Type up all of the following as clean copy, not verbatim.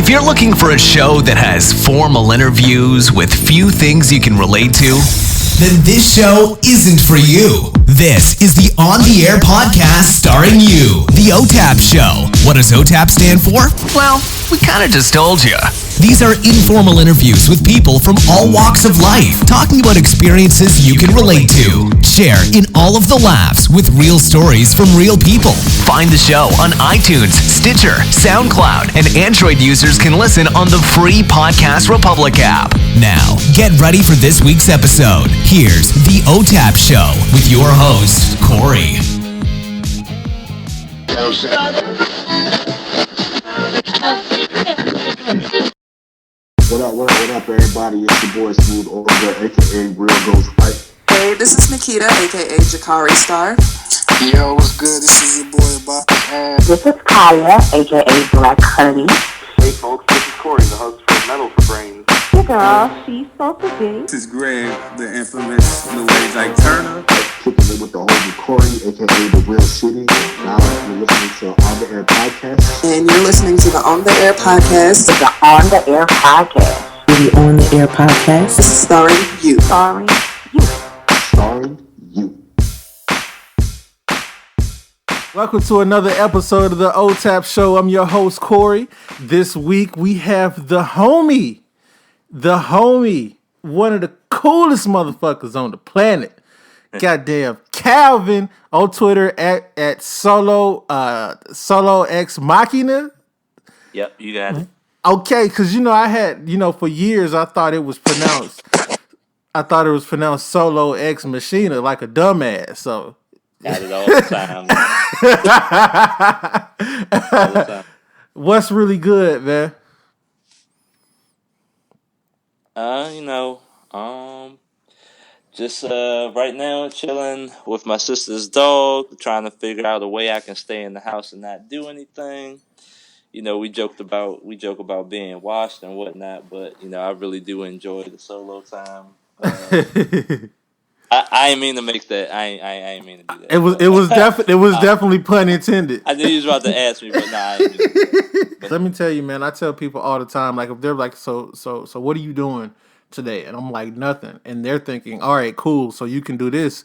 If you're looking for a show that has formal interviews with few things you can relate to, then this show isn't for you. This is the On the Air podcast starring you, the OTAP Show. What does OTAP stand for? Well, we kind of just told you. These are informal interviews with people from all walks of life, talking about experiences you can relate to. Share in all of the laughs with real stories from real people. Find the show on iTunes, Stitcher, SoundCloud, and Android users can listen on the free Podcast Republic app. Now, get ready for this week's episode. Here's the OTAP Show with your host, Corey. What up, everybody? It's your boy Smooth Over, aka Real Ghost White. Hey, this is Nikita, aka Jakari Star. Yo, what's good? This is your boy Bob. This is Kaya, aka Black Honey. Hey folks, this is Corey, the host for Metal for Brains. Hey girl, she's so pretty. This is Greg, the infamous New Age Ike Turner. Kicking it with the homie Corey, aka The Real City. Now you're listening to On the Air Podcast. And you're listening to the On the Air Podcast. The On the Air Podcast. The On the Air Podcast. Starring you. Starring you. Starring you. Welcome to another episode of the OTAP Show. I'm your host, Corey. This week we have the homie, one of the coolest motherfuckers on the planet. Goddamn Calvin on Twitter at solo X Machina. Yep, you got it. Okay, because I had for years I thought it was pronounced Solo X Machina like a dumbass. So got it all the time. All the time. What's really good, man? Just right now chilling with my sister's dog, trying to figure out a way I can stay in the house and not do anything. We joke about being washed and whatnot, but I really do enjoy the solo time. I ain't mean to make that. I ain't mean to do that. It was definitely pun intended. I knew you was about to ask me, but nah, I ain't mean to do that. Let me tell you, man. I tell people all the time, like if they're like, so what are you doing today? And I'm like, nothing. And they're thinking, all right, cool. So you can do this.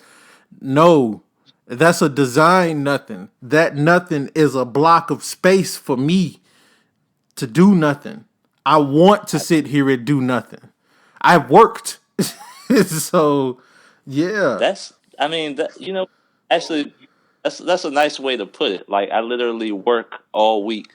No, that's a design nothing. That nothing is a block of space for me to do nothing. I want to sit here and do nothing. I've worked. So, yeah. Actually, that's a nice way to put it. Like, I literally work all week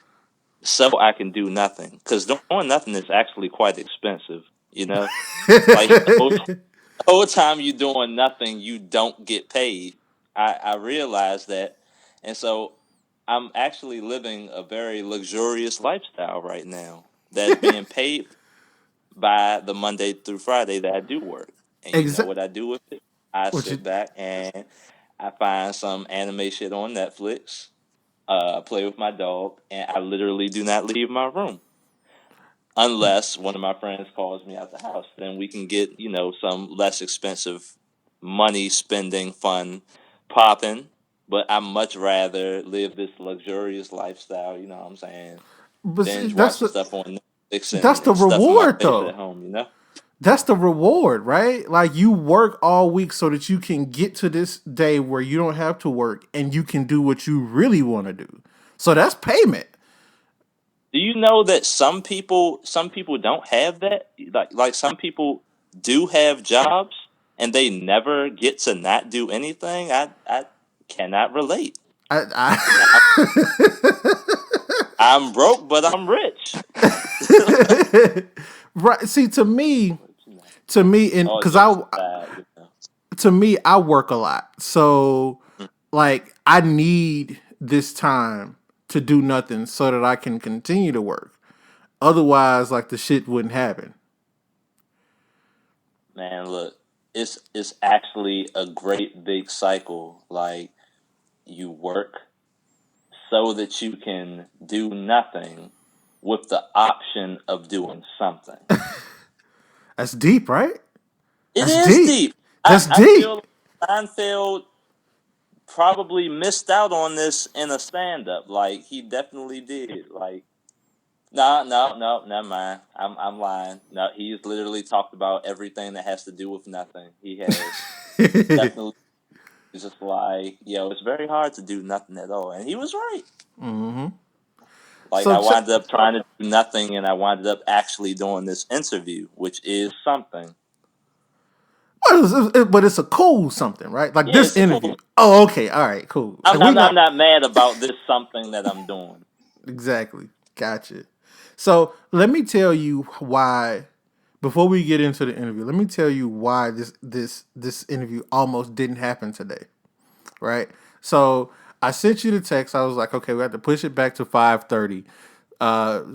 so I can do nothing. Because doing nothing is actually quite expensive, Like, the whole time you're doing nothing, you don't get paid. I realize that. And so I'm actually living a very luxurious lifestyle right now that's being paid by the Monday through Friday that I do work. And you know what I do with it? I sit back and I find some anime shit on Netflix, play with my dog, and I literally do not leave my room. Unless one of my friends calls me out the house. Then we can get, some less expensive money spending fun popping. But I much rather live this luxurious lifestyle, you know what I'm saying? But Binge see, watching stuff on Netflix and that's the stuff in my reward, face though. at home, That's the reward, right? Like you work all week so that you can get to this day where you don't have to work and you can do what you really want to do. So that's payment. Do you know that some people don't have that? Like some people do have jobs and they never get to not do anything? I cannot relate. I'm broke, but I'm rich. Right. See, to me, and because I work a lot, so like I need this time to do nothing so that I can continue to work. Otherwise, like the shit wouldn't happen. Man, look, it's actually a great big cycle. Like you work so that you can do nothing with the option of doing something. That's deep, right? It is deep. That's deep. I feel Seinfeld probably missed out on this in a stand-up. Like, he definitely did. Like, No, never mind. I'm lying. No, he's literally talked about everything that has to do with nothing. He has definitely just like, it's very hard to do nothing at all, and he was right. Mm-hmm. Like I wound up trying to do nothing, and I wound up actually doing this interview, which is something. But it's a cool something, right? Like this interview. Cool. Oh, okay. All right, cool. I'm not mad about this something that I'm doing. Exactly. Gotcha. So let me tell you why. Before we get into the interview, let me tell you why this interview almost didn't happen today. Right? So I sent you the text. I was like, okay, we have to push it back to 5:30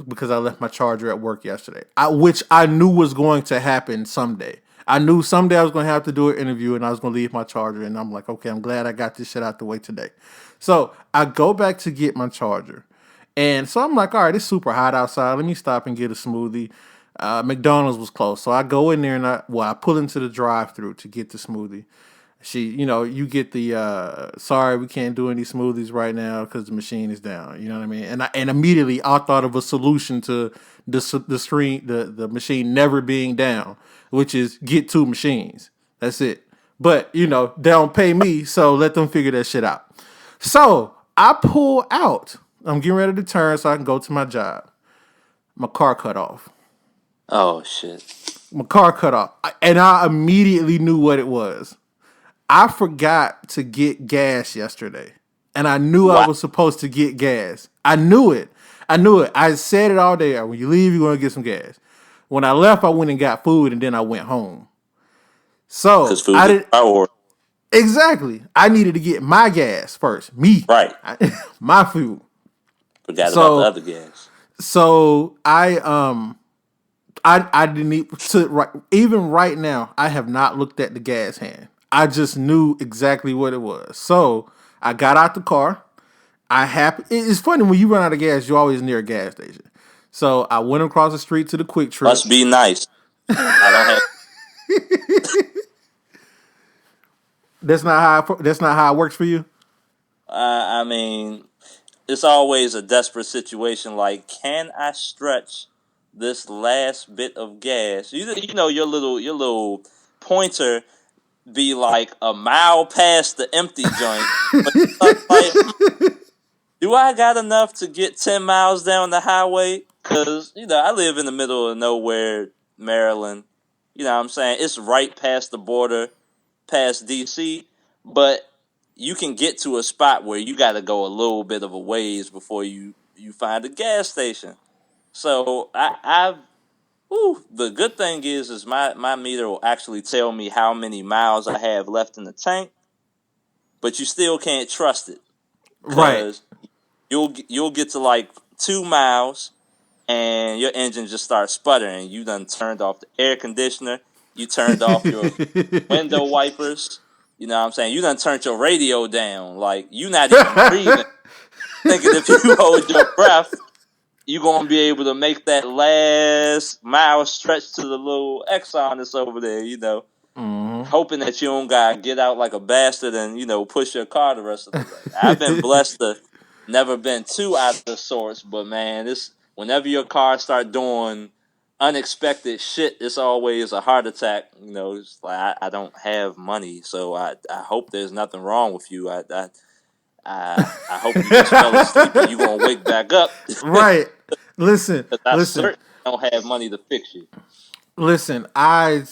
because I left my charger at work yesterday, which I knew was going to happen someday. I knew someday I was going to have to do an interview and I was going to leave my charger. And I'm like, okay, I'm glad I got this shit out the way today. So I go back to get my charger. And so I'm like, all right, it's super hot outside. Let me stop and get a smoothie. McDonald's was closed. So I go in there and I pull into the drive-thru to get the smoothie. You get the sorry, we can't do any smoothies right now because the machine is down. You know what I mean? And immediately I thought of a solution to the machine never being down, which is get two machines. That's it. But they don't pay me, so let them figure that shit out. So I pull out. I'm getting ready to turn so I can go to my job. My car cut off. Oh shit! My car cut off, and I immediately knew what it was. I forgot to get gas yesterday, and I knew I was supposed to get gas. I knew it. I said it all day. When you leave, you're going to get some gas. When I left, I went and got food, and then I went home. So because food is priority. Exactly. I needed to get my gas first. Me. Right. My food. Forgot about the other gas. So I didn't need to. Even right now, I have not looked at the gas hand. I just knew exactly what it was. So I got out the car. It's funny when you run out of gas, you're always near a gas station. So I went across the street to the Quick Trip. Must be nice. I don't have. That's not how it works for you. I mean, it's always a desperate situation. Like, can I stretch this last bit of gas? You know your little pointer be like a mile past the empty joint. But like, do I got enough to get 10 miles down the highway? Because, I live in the middle of nowhere, Maryland. You know what I'm saying? It's right past the border, past D.C., but you can get to a spot where you got to go a little bit of a ways before you find a gas station. So the good thing is my meter will actually tell me how many miles I have left in the tank, but you still can't trust it. Right. You'll get to like 2 miles and your engine just starts sputtering. You done turned off the air conditioner. You turned off your window wipers. You know what I'm saying? You done turned your radio down. Like, you not even breathing. Thinking if you hold your breath, you going to be able to make that last mile stretch to the little Exxon that's over there, Mm-hmm. Hoping that you don't got to get out like a bastard and, push your car the rest of the way. I've been blessed to never been too out of sorts, but, man, whenever your car start doing unexpected shit, it's always a heart attack. It's like I don't have money, so I hope there's nothing wrong with you. I hope you just fell asleep and you gonna wake back up. Right. Listen. Certainly don't have money to fix you. Listen, I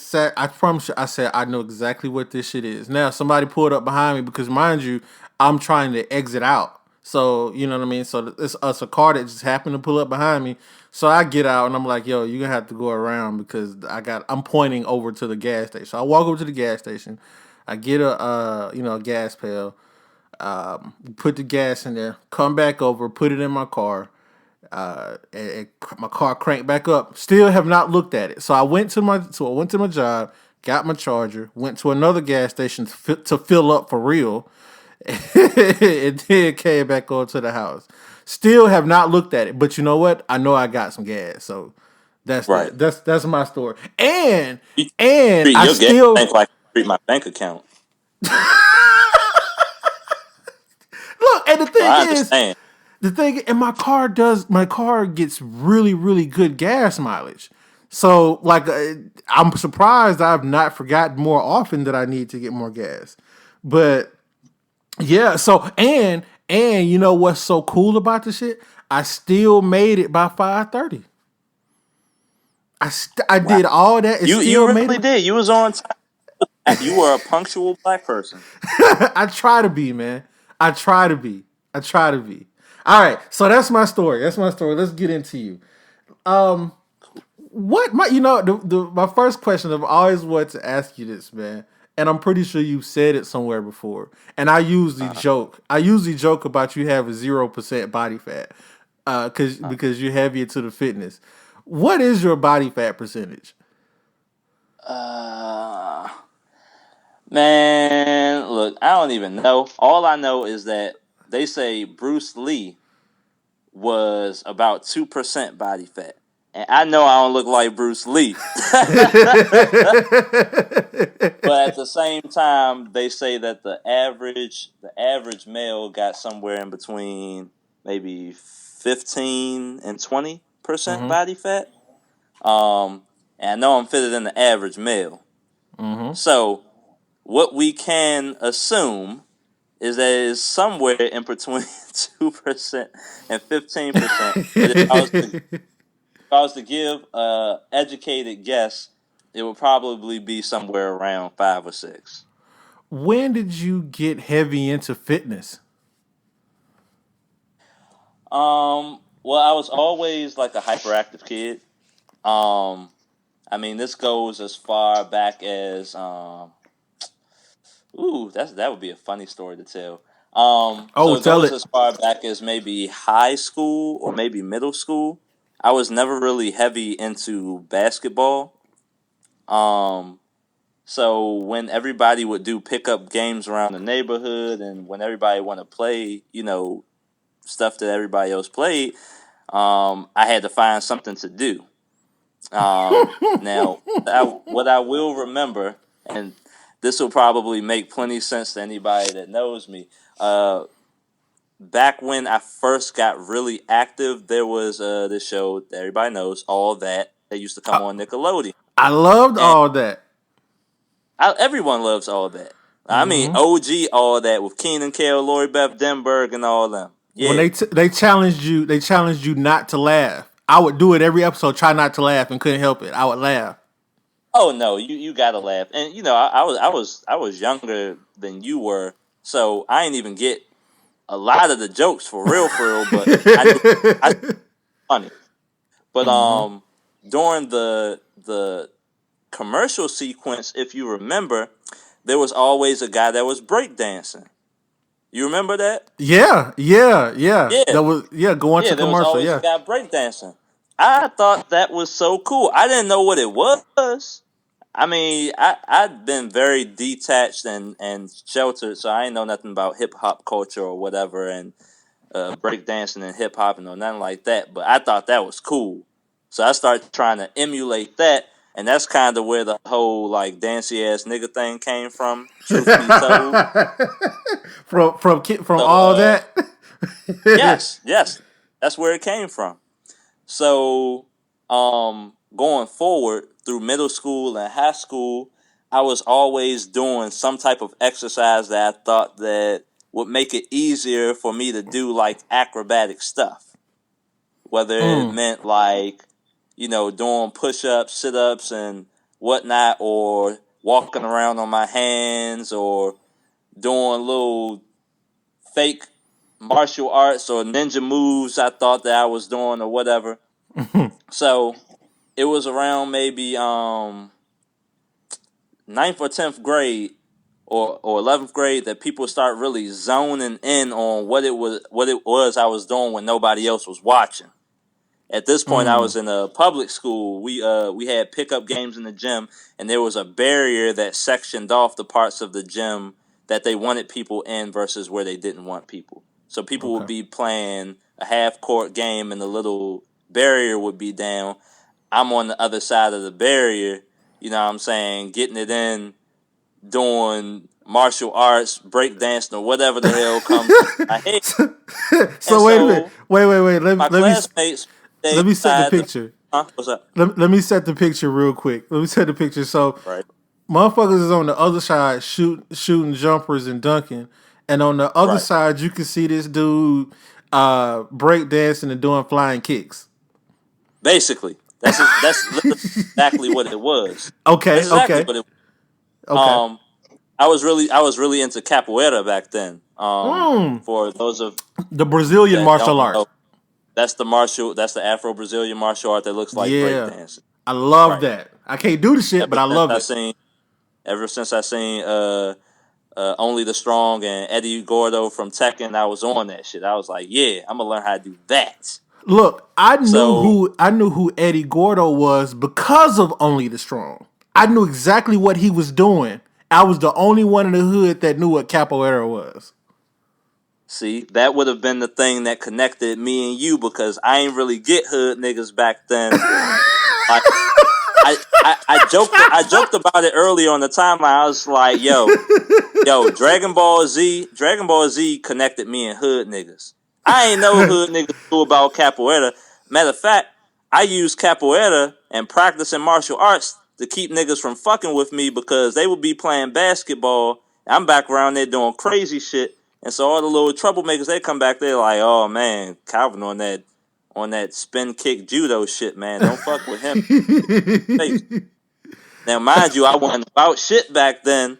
promise you, I said I know exactly what this shit is. Now somebody pulled up behind me because, mind you, I'm trying to exit out. So, you know what I mean? So it's a car that just happened to pull up behind me. So I get out and I'm like, yo, you're going to have to go around because I'm pointing over to the gas station. So I walk over to the gas station. I get a gas pail, put the gas in there, come back over, put it in my car. And my car cranked back up. Still have not looked at it. So I went to my job, got my charger, went to another gas station to fill up for real. And then came back on to the house. Still have not looked at it, but you know what? I know I got some gas, so that's right. That's my story. And I still gas like treat my bank account. Look, and the thing is, the thing, and my car gets really, really good gas mileage. So like, I'm surprised I've not forgotten more often that I need to get more gas. But yeah, so and you know what's so cool about the shit? I still made it by 5:30. I did all that and You still made really it. did. You was on time. You were a punctual black person. I try to be, man. I try to be. All right, so that's my story. Let's get into you. What my my first question, I've always wanted to ask you this, man, and I'm pretty sure you said it somewhere before. And I usually joke about you having 0% body fat, because you're heavy into the fitness. What is your body fat percentage? Man, look, I don't even know. All I know is that they say Bruce Lee was about 2% body fat. And I know I don't look like Bruce Lee. But at the same time, they say that the average male got somewhere in between maybe 15 and 20% body fat. And I know I'm fitter than the average male. So what we can assume is that it is somewhere in between 2% and 15%. But if I was to give an educated guess, it would probably be somewhere around 5 or 6. When did you get heavy into fitness? Well, I was always like a hyperactive kid. I mean, this goes as far back as that would be a funny story to tell. So it goes as far back as maybe high school or maybe middle school. I was never really heavy into basketball. So when everybody would do pickup games around the neighborhood, and when everybody want to play, stuff that everybody else played, I had to find something to do. Now, what I will remember, and this will probably make plenty sense to anybody that knows me. Back when I first got really active, there was this show that everybody knows, All That used to come on Nickelodeon. I loved All That. Everyone loves All That. I mean, OG All That with Keenan Kel, Lori Beth Denberg, and all them. Yeah. When they challenged you not to laugh. I would do it every episode, try not to laugh, and couldn't help it. I would laugh. Oh no, you gotta laugh, and I was younger than you were, so I didn't even get a lot of the jokes for real, but I funny. But during the commercial sequence, if you remember, there was always a guy that was breakdancing. You remember that? Yeah. That was going to commercial. There was always a guy breakdancing. I thought that was so cool. I didn't know what it was. I mean, I'd been very detached and sheltered, so I didn't know nothing about hip hop culture or whatever, and breakdancing and hip hop and nothing like that. But I thought that was cool, so I started trying to emulate that, and that's kind of where the whole like dancey ass nigga thing came from. Truth be told, from All That. yes, that's where it came from. So, going forward through middle school and high school, I was always doing some type of exercise that I thought that would make it easier for me to do like acrobatic stuff. Whether it meant like, doing push-ups, sit-ups, and whatnot, or walking around on my hands, or doing little fake martial arts or ninja moves I thought that I was doing or whatever. So it was around maybe 9th or 10th grade or 11th grade that people start really zoning in on what it was I was doing when nobody else was watching. At this point, I was in a public school. We had pickup games in the gym, and there was a barrier that sectioned off the parts of the gym that they wanted people in versus where they didn't want people. So people would be playing a half-court game, and the little barrier would be down. I'm on the other side of the barrier, you know what I'm saying, getting it in, doing martial arts, breakdancing, or whatever the hell comes in my head. So And wait a minute. so Wait. my classmates, they Let me set the decided to, picture. what's up? Let me set the picture real quick. Let me set the picture. So Right. motherfuckers is on the other side shooting jumpers and dunking, and on the other Right. side you can see this dude break dancing and doing flying kicks. Basically, that's literally exactly what it was. Okay, That's exactly okay, what it okay. I was really into capoeira back then. For those of The Brazilian that martial don't art. know, that's the Afro-Brazilian martial art that looks like Yeah, breakdancing. I love Right. that. I can't do the shit, but I love it. Ever since I seen Only the Strong and Eddie Gordo from Tekken, I was on that shit. I was like, yeah, I'm gonna learn how to do that. Look, I knew So who Eddie Gordo was because of Only the Strong. I knew exactly what he was doing. I was the only one in the hood that knew what capoeira was. see, that would have been the thing that connected me and you because I ain't really get hood niggas back then. Like, I joked about it earlier on the timeline. I was like, yo, Dragon Ball Z connected me and hood niggas. I ain't know hood niggas knew about capoeira. Matter of fact, I use capoeira and practicing martial arts to keep niggas from fucking with me because they would be playing basketball. I'm back around there doing crazy shit. And so all the little troublemakers, they come back there like, oh man, Calvin on that spin kick judo shit, man. Don't fuck with him. Now, mind you, I wasn't about shit back then,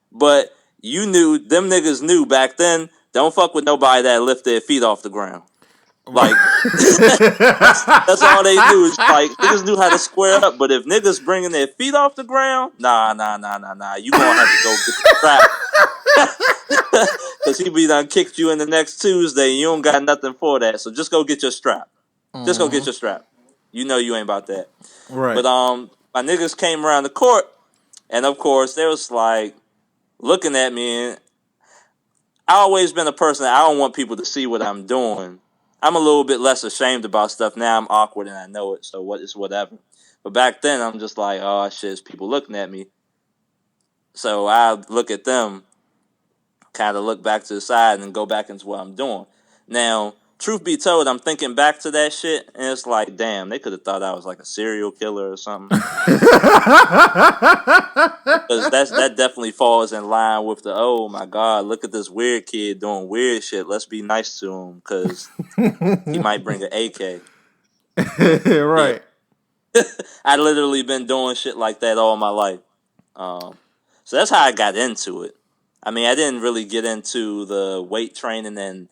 but them niggas knew back then, don't fuck with nobody that lift their feet off the ground. Like, that's all they do. Is like, niggas knew how to square up, but if niggas bringing their feet off the ground, nah. You gonna have to go get the strap. Because he be done kicked you in the next Tuesday and you don't got nothing for that. So just go get your strap. Just go get your strap. You know you ain't about that. Right. But my niggas came around the court, and of course they was like looking at me. And I always been a person that I don't want people to see what I'm doing. I'm a little bit less ashamed about stuff now. I'm awkward and I know it, so it's whatever. But back then I'm just like, oh shit, it's people looking at me. So I look at them, kind of look back to the side, and go back into what I'm doing. Now, truth be told, I'm thinking back to that shit, and it's like, damn, they could have thought I was like a serial killer or something. Because that definitely falls in line with the, oh my God, look at this weird kid doing weird shit. Let's be nice to him because he might bring an AK. Right. Yeah. I literally been doing shit like that all my life. So that's how I got into it. I mean, I didn't really get into the weight training and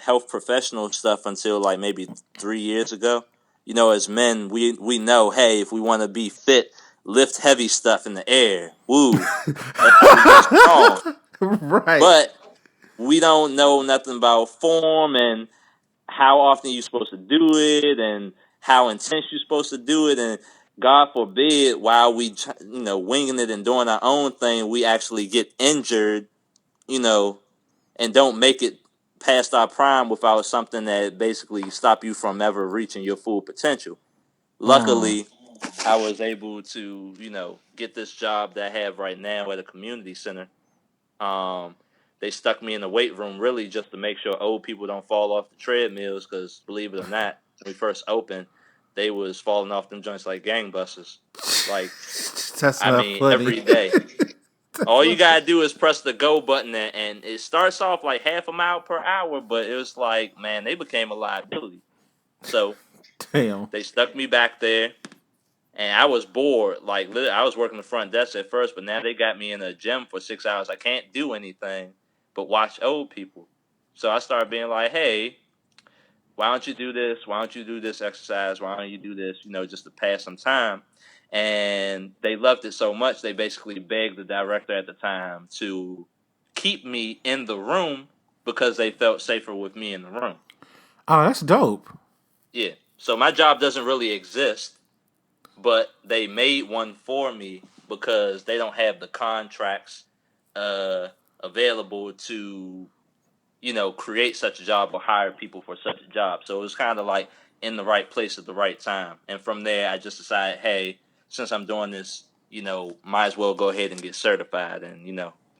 health professional stuff until like maybe 3 years ago. You know, as men, we know, hey, if we want to be fit, lift heavy stuff in the air. Woo. That's how we get strong. Right. But we don't know nothing about form and how often you're supposed to do it and how intense you're supposed to do it. And God forbid, while we, winging it and doing our own thing, we actually get injured, and don't make it past our prime without something that basically stop you from ever reaching your full potential. Luckily, I was able to, get this job that I have right now at a community center. They stuck me in the weight room really just to make sure old people don't fall off the treadmills because, believe it or not, when we first opened, they was falling off them joints like gangbusters. Like, That's not funny. Every day. All you gotta do is press the go button, and it starts off like half a mile per hour, but it was like, man, they became a liability. So, damn, they stuck me back there, and I was bored. Like, literally, I was working the front desk at first, but now they got me in a gym for 6 hours. I can't do anything but watch old people. So I started being like, hey, why don't you do this? Why don't you do this exercise? Why don't you do this? Just to pass some time. And they loved it so much, they basically begged the director at the time to keep me in the room because they felt safer with me in the room. Oh, that's dope. Yeah. So my job doesn't really exist, but they made one for me because they don't have the contracts available to, create such a job or hire people for such a job. So it was kind of like in the right place at the right time. And from there, I just decided, hey, since I'm doing this, might as well go ahead and get certified and,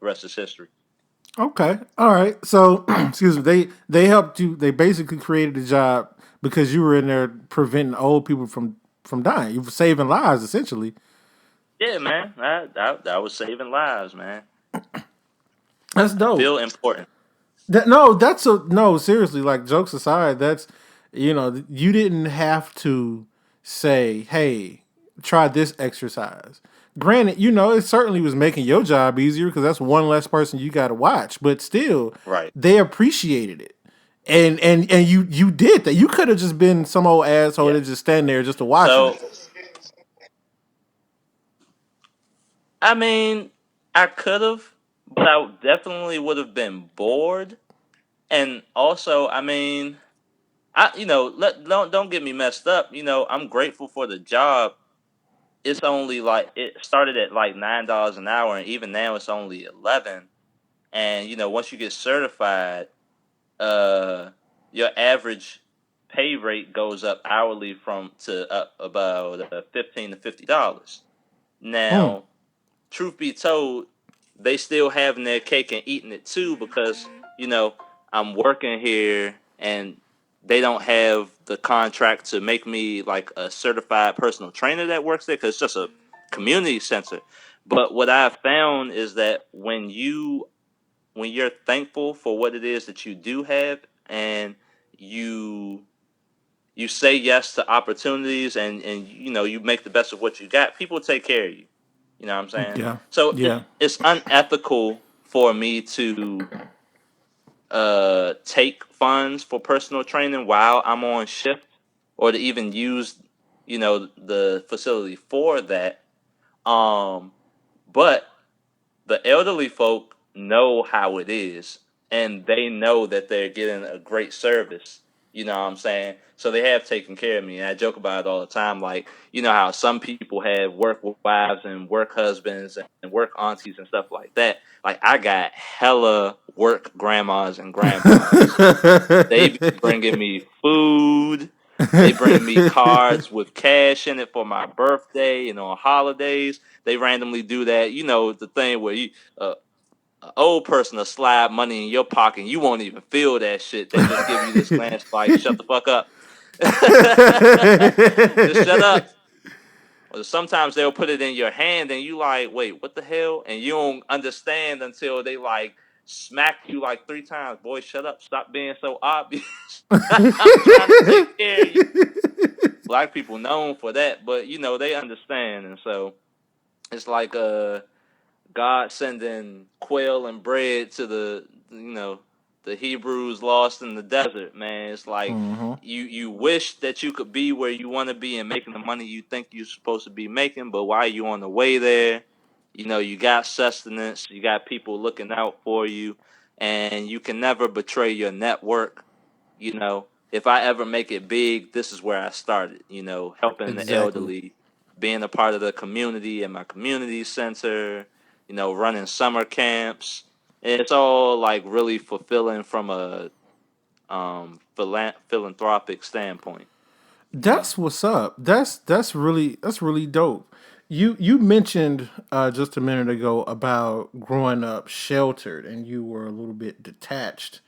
the rest is history. Okay. All right. So, excuse me. They helped you. They basically created a job because you were in there preventing old people from dying. You were saving lives essentially. Yeah, man, that was saving lives, man. That's I dope. feel important. That's a no. Seriously, like jokes aside, that's you didn't have to say, "Hey, try this exercise." Granted, it certainly was making your job easier because that's one less person you got to watch. But still, Right. they appreciated it, and you did that. You could have just been some old asshole Yeah. that just stand there just to watch them. So, I mean, I could have, but I definitely would have been bored. And also, I mean, don't get me messed up. I'm grateful for the job. It's only like it started at like $9 an hour, and even now it's only 11. And once you get certified, your average pay rate goes up hourly to up about $15 to $50. Hmm. Now, truth be told, they still having their cake and eating it too because I'm working here and they don't have the contract to make me like a certified personal trainer that works there because it's just a community center. But what I've found is that when you're thankful for what it is that you do have and you you say yes to opportunities and you make the best of what you got, people take care of you. You know what I'm saying? Yeah. So Yeah. it's unethical for me to take funds for personal training while I'm on shift or to even use the facility for that. But the elderly folk know how it is and they know that they're getting a great service. You know what I'm saying? So they have taken care of me. And I joke about it all the time. Like, how some people have work wives and work husbands and work aunties and stuff like that. Like, I got hella work grandmas and grandpas. They be bringing me food. They bring me cards with cash in it for my birthday and on holidays. They randomly do that. The thing where an old person will slide money in your pocket and you won't even feel that shit. They just give you this glance like, shut the fuck up. Just shut up. Or sometimes they'll put it in your hand and you like, wait, what the hell? And you don't understand until they like smack you like 3 times. Boy, shut up. Stop being so obvious. I'm trying to take care of you. Black people known for that, but they understand. And so it's like God sending quail and bread to the Hebrews lost in the desert, man. It's like Mm-hmm. you wish that you could be where you want to be and making the money you think you're supposed to be making, but while you on the way there, you got sustenance, you got people looking out for you, and you can never betray your network. If I ever make it big, this is where I started, helping the Exactly. elderly, being a part of the community in my community center, running summer camps. It's all like really fulfilling from a philanthropic standpoint. That's what's up. That's really dope. You mentioned just a minute ago about growing up sheltered and you were a little bit detached.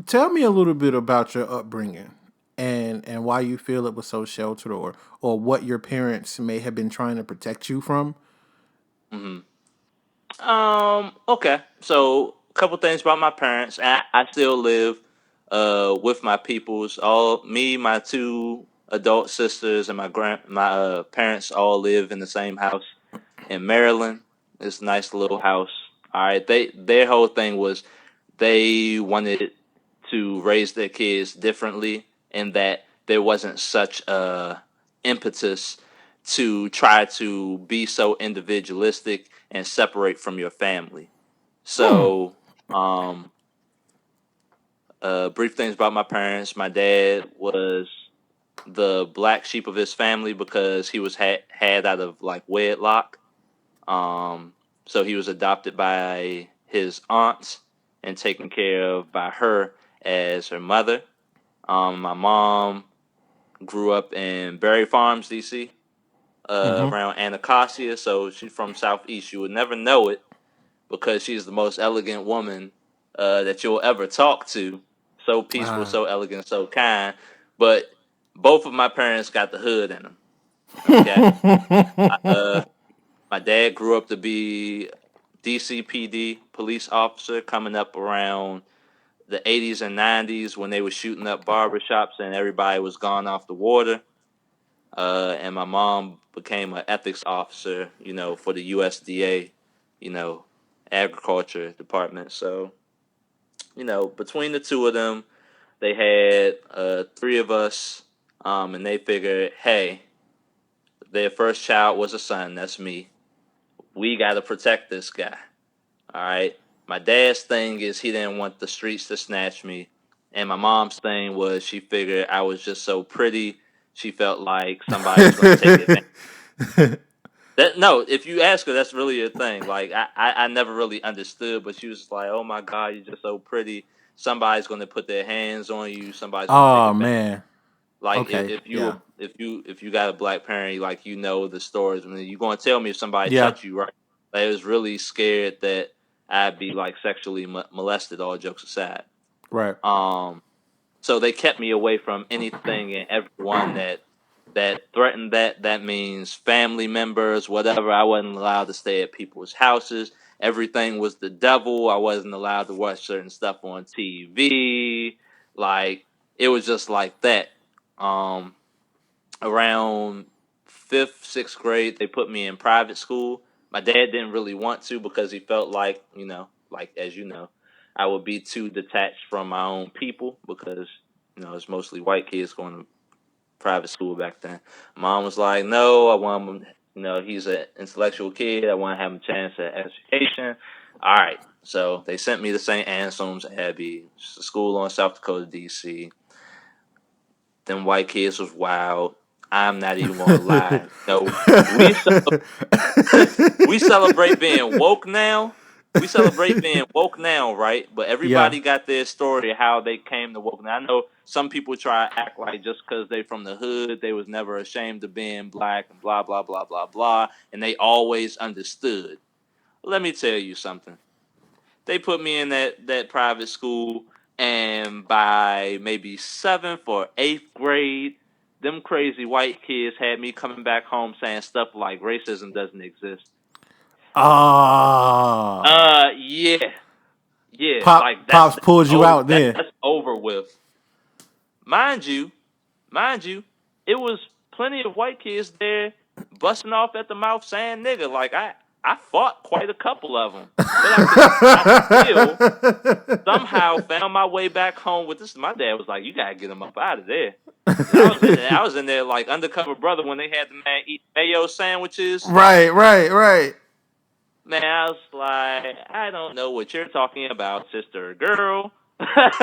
Tell me a little bit about your upbringing and why you feel it was so sheltered or what your parents may have been trying to protect you from. hmm Okay. So, a couple things about my parents. I still live with my peoples. All me, my two adult sisters, and my parents all live in the same house in Maryland. It's a nice little house. All right. Their whole thing was they wanted to raise their kids differently, and that there wasn't such a impetus to try to be so individualistic and separate from your family. Hmm. So, brief things about my parents. My dad was the black sheep of his family because he was had out of like wedlock. Um, so he was adopted by his aunt and taken care of by her as her mother. My mom grew up in Berry Farms, DC, Mm-hmm. around Anacostia. So she's from Southeast. You would never know it, because she's the most elegant woman that you'll ever talk to. So peaceful, so elegant, so kind. But both of my parents got the hood in them. Okay. My dad grew up to be DCPD police officer, coming up around the 80s and 90s when they were shooting up barbershops and everybody was gone off the water. And my mom became an ethics officer, for the USDA, agriculture department. So, between the two of them, they had 3 of us, and they figured, hey, their first child was a son. That's me. We got to protect this guy. All right. My dad's thing is he didn't want the streets to snatch me. And my mom's thing was she figured I was just so pretty. She felt like somebody was going to take advantage. No, if you ask her, that's really a thing. Like, I never really understood, but she was just like, oh my God, you're just so pretty. Somebody's going to put their hands on you. Somebody's going to take advantage. Man. Like, Okay. if you got a black parent, like, the stories. I mean, you're going to tell me if somebody touched you, right? Like, I was really scared that I'd be like sexually molested, all jokes aside. Right. So they kept me away from anything and everyone that threatened that. That means family members, whatever. I wasn't allowed to stay at people's houses. Everything was the devil. I wasn't allowed to watch certain stuff on TV. Like, it was just like that. Around 5th, 6th grade, they put me in private school. My dad didn't really want to because he felt like, I would be too detached from my own people because, it's mostly white kids going to private school back then. Mom was like, no, I want him, he's an intellectual kid. I want to have him a chance at education. All right. So they sent me to St. Anselm's Abbey, just a school on South Dakota, D.C. Them white kids was wild. I'm not even gonna lie. No, we celebrate being woke now. We celebrate being woke now, right? But everybody got their story of how they came to woke. Now, I know some people try to act like just because they from the hood, they was never ashamed of being black and blah, blah, blah, blah, blah. And they always understood. Let me tell you something. They put me in that private school, and by maybe 7th or 8th grade, them crazy white kids had me coming back home saying stuff like racism doesn't exist. Yeah. Like Pops pulled you out then. That's over with. Mind you, it was plenty of white kids there busting off at the mouth saying nigga. Like, I fought quite a couple of them. But I still somehow found my way back home with this. My dad was like, you got to get him up out of there. I was in there like undercover brother when they had the man eat mayo sandwiches. Right. Man, I was like, I don't know what you're talking about, sister or girl. I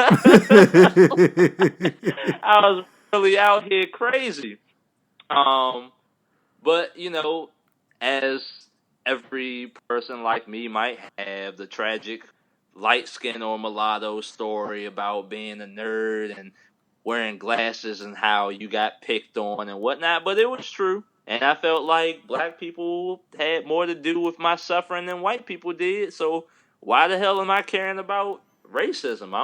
was really out here crazy. But, as every person like me might have the tragic light skin or mulatto story about being a nerd and wearing glasses and how you got picked on and whatnot, but it was true. And I felt like black people had more to do with my suffering than white people did. So why the hell am I caring about racism?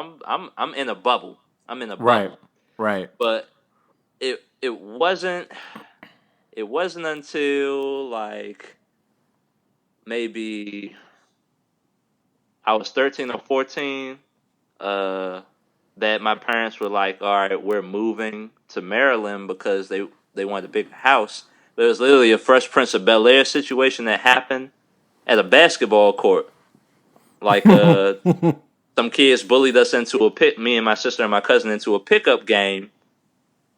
I'm in a bubble. I'm in a bubble. Right. But it wasn't until like maybe I was 13 or 14 that my parents were like, all right, we're moving to Maryland because they wanted a bigger house. But it was literally a Fresh Prince of Bel-Air situation that happened at a basketball court. Like, some kids bullied us into me and my sister and my cousin into a pickup game.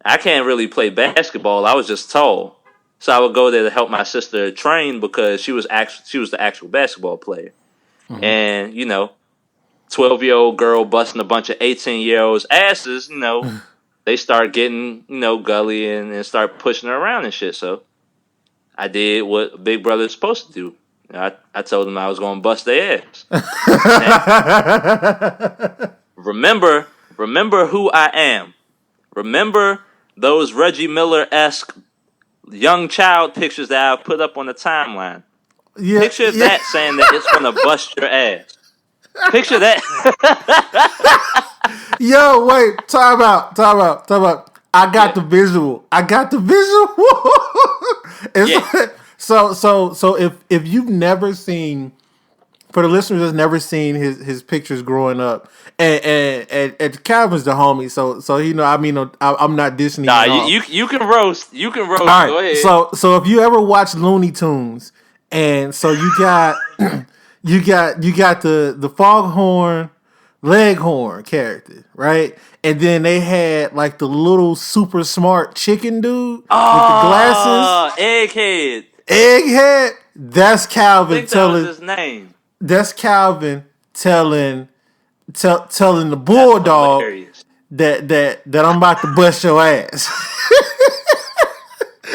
I can't really play basketball. I was just tall. So I would go there to help my sister train because she was the actual basketball player. Mm-hmm. And, 12-year-old girl busting a bunch of 18-year-olds' asses, they start getting, gully and start pushing her around and shit. So I did what a big brother is supposed to do. I told them I was going to bust their ass. Remember who I am. Remember those Reggie Miller-esque young child pictures that I've put up on the timeline. Yeah, Picture yeah. that saying that it's gonna bust your ass. Picture that. Yo, wait, time out. I got Yeah. the visual. It's Yeah. like, so if you've never seen, for the listeners that's never seen his pictures growing up, and Calvin's the homie, so I mean I'm not dissing him Nah, at all. you can roast. You can roast. All right, Go ahead. so if you ever watch Looney Tunes, and so you got you got the Foghorn Leghorn character, right? And then they had like the little super smart chicken dude with the glasses, Egghead. egghead. That's I Calvin think that was telling. his name. That's Calvin telling telling the That's bulldog hilarious. that I'm about to bust your ass.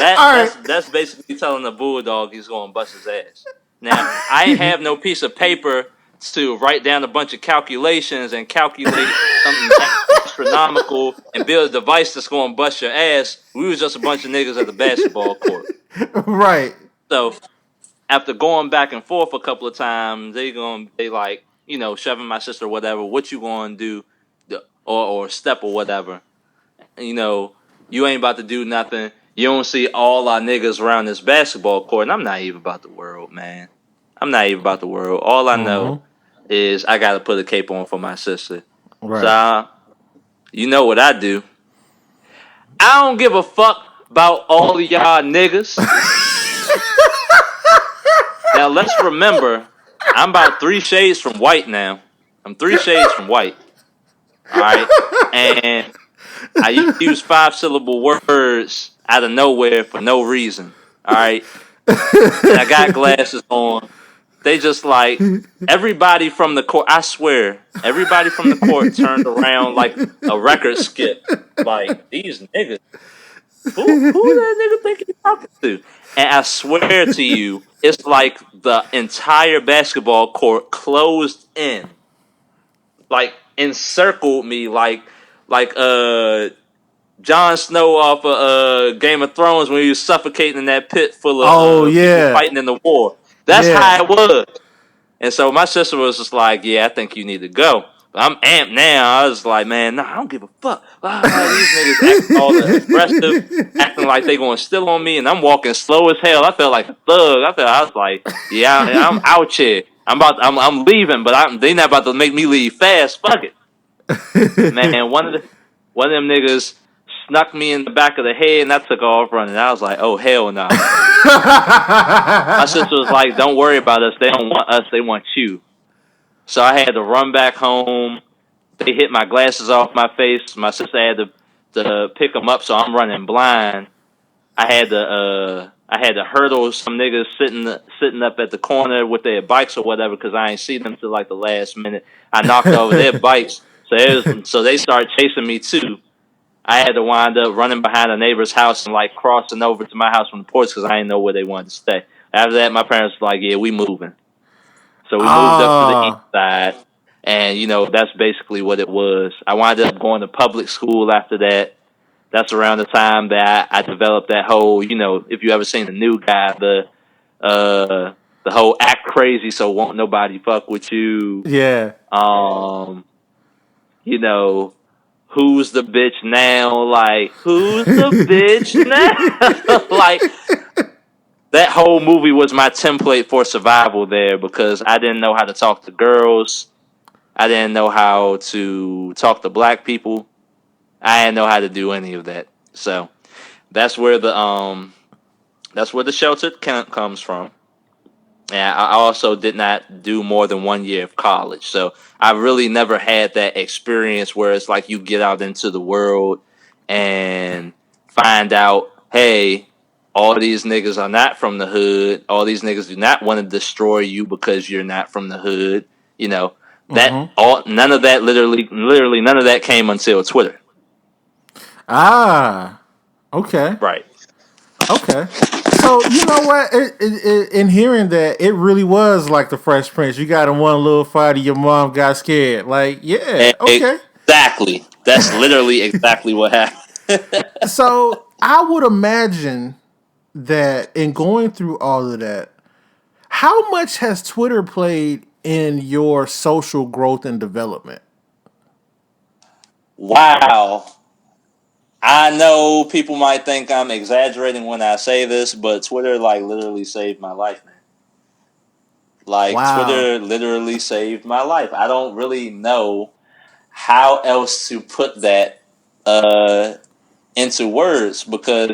All right. That's basically telling the bulldog he's going to bust his ass. Now, I ain't have no piece of paper to write down a bunch of calculations and calculate something astronomical and build a device that's going to bust your ass. We was just a bunch of niggas at the basketball court. Right. So after going back and forth a couple of times, they like, shoving my sister or whatever. What you going to do, or step or whatever. You ain't about to do nothing. You don't see all our niggas around this basketball court, and I'm not even about the world, man. I'm not even about the world. All I know is I got to put a cape on for my sister. Right. So, you know what I do. I don't give a fuck about all of y'all niggas. Now, let's remember, I'm about 3 shades from white now. I'm 3 shades from white. All right? And I use 5-syllable words out of nowhere for no reason. All right? And I got glasses on. They just like, everybody from the court, I swear, everybody from the court turned around like a record skip. Like, these niggas, who that nigga think he's talking to? And I swear to you, it's like the entire basketball court closed in. Like, encircled me like Jon Snow off of Game of Thrones when he was suffocating in that pit full of people fighting in the war. That's how it was. And so my sister was just like, yeah, I think you need to go. But I'm amped now. I was like, man, nah, I don't give a fuck. These niggas acting all aggressive, acting like they going to steal on me, and I'm walking slow as hell. I felt like a thug. I was like, yeah, I'm out here. I'm leaving, but they not about to make me leave fast. Fuck it. Man, one of them niggas snuck me in the back of the head, and I took off running. I was like, oh, hell no. My sister was like, don't worry about us. They don't want us. They want you. So I had to run back home. They hit my glasses off my face. My sister had to pick them up, so I'm running blind. I had to hurdle some niggas sitting up at the corner with their bikes or whatever because I ain't see them till like the last minute. I knocked over their bikes, so they started chasing me too. I had to wind up running behind a neighbor's house and like crossing over to my house from the porch because I didn't know where they wanted to stay. After that, my parents were like, "Yeah, we moving." So we moved up to the east side, and that's basically what it was. I wound up going to public school after that. That's around the time that I developed that whole, if you ever seen the New Guy, the whole act crazy so won't nobody fuck with you. Yeah. Who's the bitch now? Like, who's the bitch now? Like, that whole movie was my template for survival there because I didn't know how to talk to girls. I didn't know how to talk to black people. I didn't know how to do any of that. So that's where the shelter comes from. And I also did not do more than 1 year of college. So I really never had that experience where it's like you get out into the world and find out, hey, all these niggas are not from the hood. All these niggas do not want to destroy you because you're not from the hood. None of that literally none of that came until Twitter. Ah, okay. Right. Okay. So, you know what? In hearing that, it really was like the Fresh Prince. You got in one little fight and your mom got scared. Like, yeah, okay. Exactly. That's literally exactly what happened. So, I would imagine that in going through all of that, How much has Twitter played in your social growth and development? Wow. I know people might think I'm exaggerating when I say this, but Twitter like literally saved my life, man. Like Wow. Twitter literally saved my life. I don't really know how else to put that into words because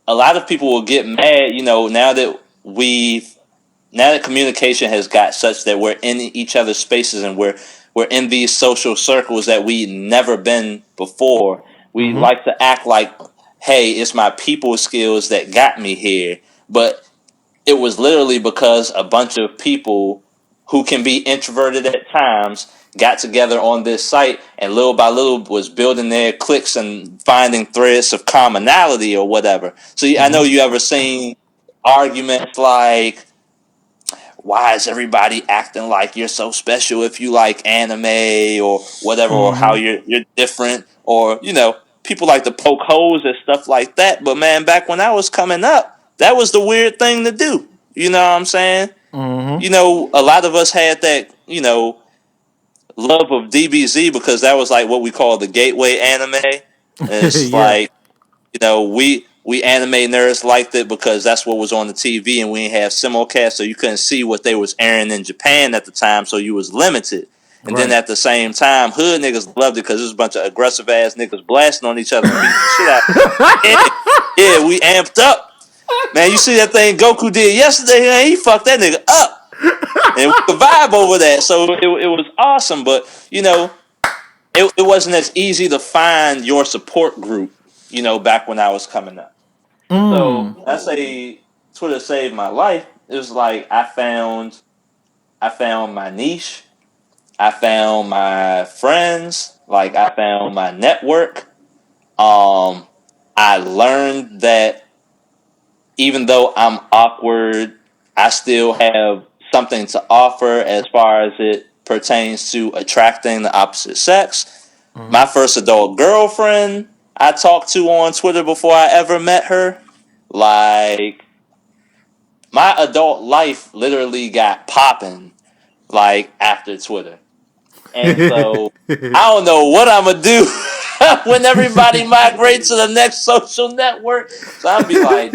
a lot of people will get mad. Now that communication has got such that we're in each other's spaces and we're in these social circles that we never been before. We Mm-hmm. like to act like, hey, it's my people skills that got me here, but it was literally because a bunch of people who can be introverted at times got together on this site and little by little was building their cliques and finding threads of commonality or whatever. So I know Mm-hmm. you ever seen arguments like, why is everybody acting like you're so special if you like anime or whatever, or how Mm-hmm. you're different, or people like to poke holes and stuff like that. But man, back when I was coming up, that was the weird thing to do. You know what I'm saying? Mm-hmm. A lot of us had that love of DBZ because that was like what we call the gateway anime. And it's Yeah. like we anime nerds liked it because that's what was on the TV, and we didn't have simulcast, so you couldn't see what they was airing in Japan at the time, so you was limited. And then Right. at the same time, hood niggas loved it because there was a bunch of aggressive ass niggas blasting on each other and beating the shit out. Yeah, we amped up. Man, you see that thing Goku did yesterday? Man, he fucked that nigga up, and we could vibe over that. So it was awesome, but it wasn't as easy to find your support group. Back when I was coming up. So I say Twitter saved my life. It was like I found my niche. I found my friends. Like I found my network. I learned that even though I'm awkward, I still have something to offer as far as it pertains to attracting the opposite sex. Mm-hmm. My first adult girlfriend I talked to on Twitter before I ever met her. Like, my adult life literally got popping like after Twitter. And so I don't know what I'm gonna do when everybody migrates to the next social network. So I'll be like,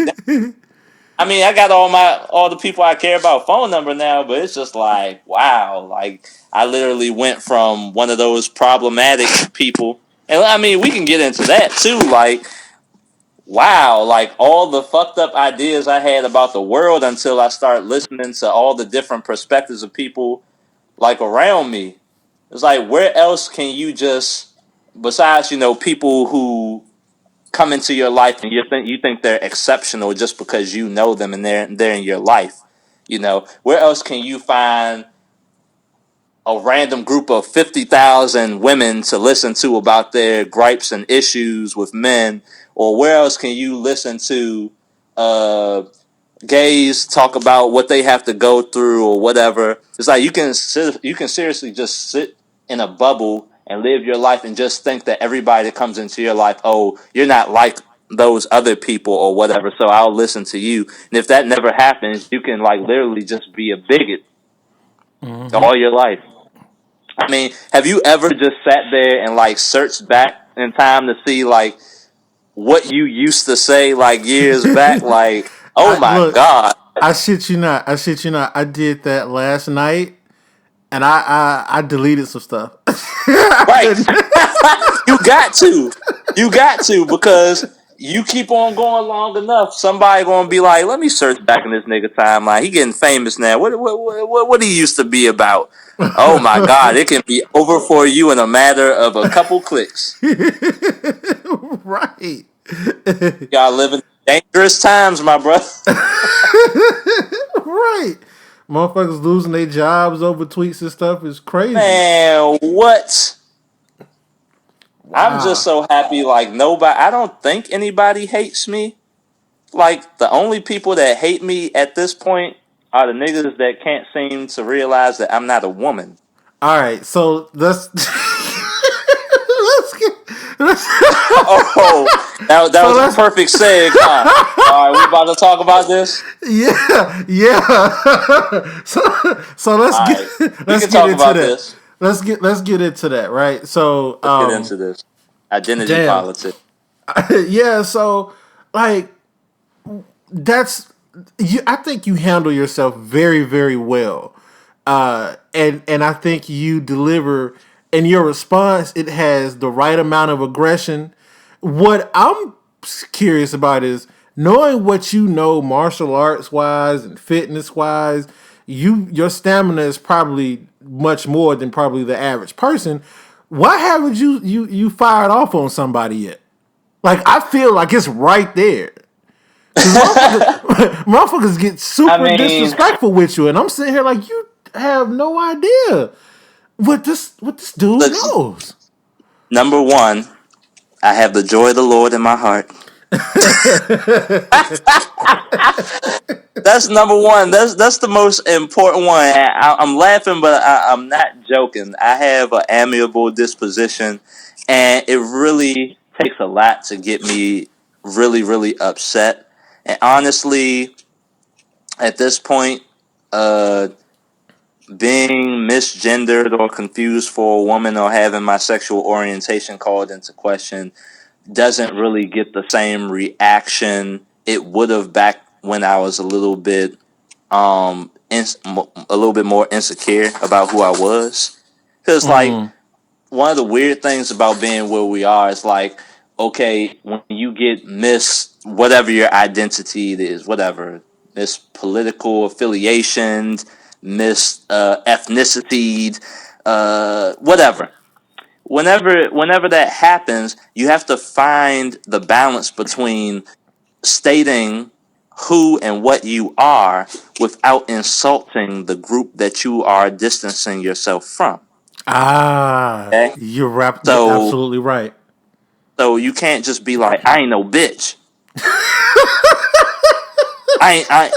I mean, I got all the people I care about phone number now, but it's just like, wow, like I literally went from one of those problematic people. And I mean, we can get into that too, like wow, like all the fucked up ideas I had about the world until I start listening to all the different perspectives of people like around me. It's like, where else can you just, besides, people who come into your life and you think they're exceptional just because you know them and they're in your life. Where else can you find a random group of 50,000 women to listen to about their gripes and issues with men, or where else can you listen to gays talk about what they have to go through or whatever? It's like you can seriously just sit in a bubble and live your life and just think that everybody that comes into your life, oh, you're not like those other people or whatever, so I'll listen to you. And if that never happens, you can like literally just be a bigot Mm-hmm. all your life. I mean, have you ever just sat there and like searched back in time to see like what you used to say like years back? Like, oh I my look. God. I shit you not. I shit you not. I did that last night, and I deleted some stuff. Right. You got to. You got to, because you keep on going long enough, somebody gonna be like, let me search back in this nigga timeline. He getting famous now. What he used to be about? Oh my God, it can be over for you in a matter of a couple clicks. Right. Y'all living in dangerous times, my brother. Right. Motherfuckers losing their jobs over tweets and stuff is crazy. Man, what? I'm just Wow. so happy. Like I don't think anybody hates me. Like, the only people that hate me at this point are the niggas that can't seem to realize that I'm not a woman. All right. So let's Oh, that So was a let's perfect seg, huh? All right, we about to talk about this. yeah. So let's All get right, we let's can get talk into about that. this. Let's get into that, right? So Let's get into this identity damn. politics. Yeah, so like that's you I think you handle yourself very, very well. And I think you deliver in your response, it has the right amount of aggression. What I'm curious about is knowing what you know martial arts wise and fitness wise, your stamina is probably much more than probably the average person. Why haven't you fired off on somebody yet? Like I feel like it's right there. Cause motherfuckers get I super mean, disrespectful with you, and I'm sitting here like you have no idea what this dude look, knows. number one, I have the joy of the Lord in my heart. That's number one. That's the most important one. I'm laughing, but I'm not joking. I have an amiable disposition, and it really takes a lot to get me really, really upset. And honestly, at this point, uh, being misgendered or confused for a woman or having my sexual orientation called into question doesn't really get the same reaction it would have back when I was a little bit more insecure about who I was. Because like one of the weird things about being where we are is like, okay, when you get miss whatever your identity is, whatever, miss political affiliations, miss ethnicity, whatever. Whenever that happens, you have to find the balance between stating who and what you are without insulting the group that you are distancing yourself from. Okay? You're So absolutely right. so you can't just be like, I ain't no bitch. I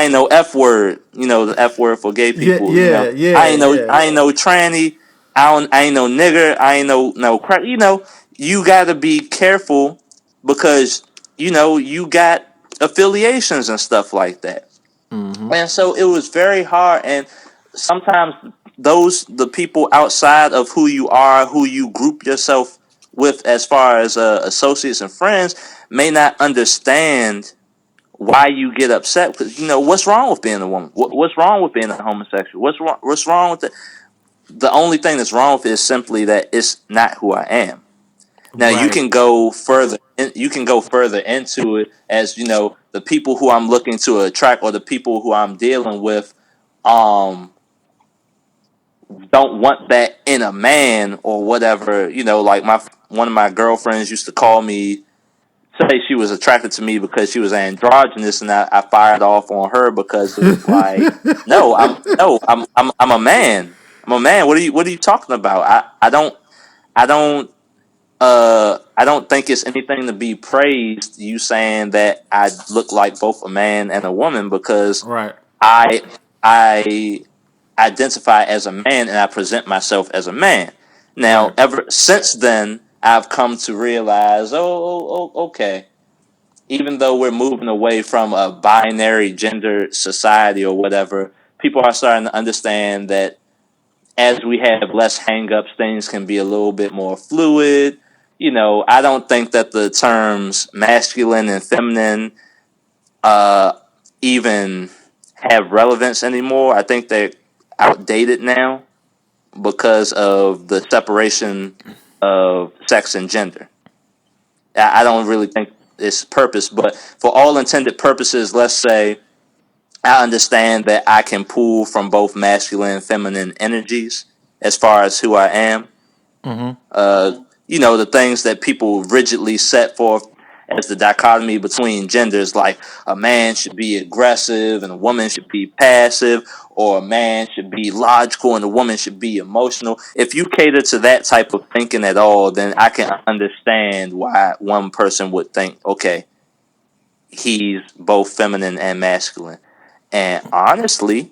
ain't no F word, the F word for gay Yeah, people, yeah, yeah, yeah. I ain't no tranny, I ain't no nigger, I ain't no crap, you gotta be careful because, you got affiliations and stuff like that. And so it was very hard, and sometimes the people outside of who you are, who you group yourself with as far as associates and friends, may not understand why you get upset because what's wrong with being a woman, what's wrong with being a homosexual, what's wrong with it. The only thing that's wrong with it is simply that it's not who I am. Now you Right. can go further. You can go further into it as the people who I'm looking to attract or the people who I'm dealing with, um, don't want that in a man or whatever. Like one of my girlfriends used to call me, say she was attracted to me because she was androgynous, and I fired off on her because it was like, no, I'm a man. I'm a man. What are you talking about? I don't I don't think it's anything to be praised. You saying that I look like both a man and a woman because Right. I I identify as a man and I present myself as a man. Now, Right. ever since then, I've come to realize, okay. Even though we're moving away from a binary gender society or whatever, people are starting to understand that as we have less hangups, things can be a little bit more fluid. I don't think that the terms masculine and feminine uh, even have relevance anymore. I think they're outdated now because of the separation of sex and gender. I don't really think it's purpose, but for all intended purposes, let's say I understand that I can pull from both masculine and feminine energies as far as who I am. The things that people rigidly set forth as the dichotomy between genders, like a man should be aggressive and a woman should be passive, or a man should be logical and a woman should be emotional. If you cater to that type of thinking at all, then I can understand why one person would think, okay, he's both feminine and masculine. And honestly,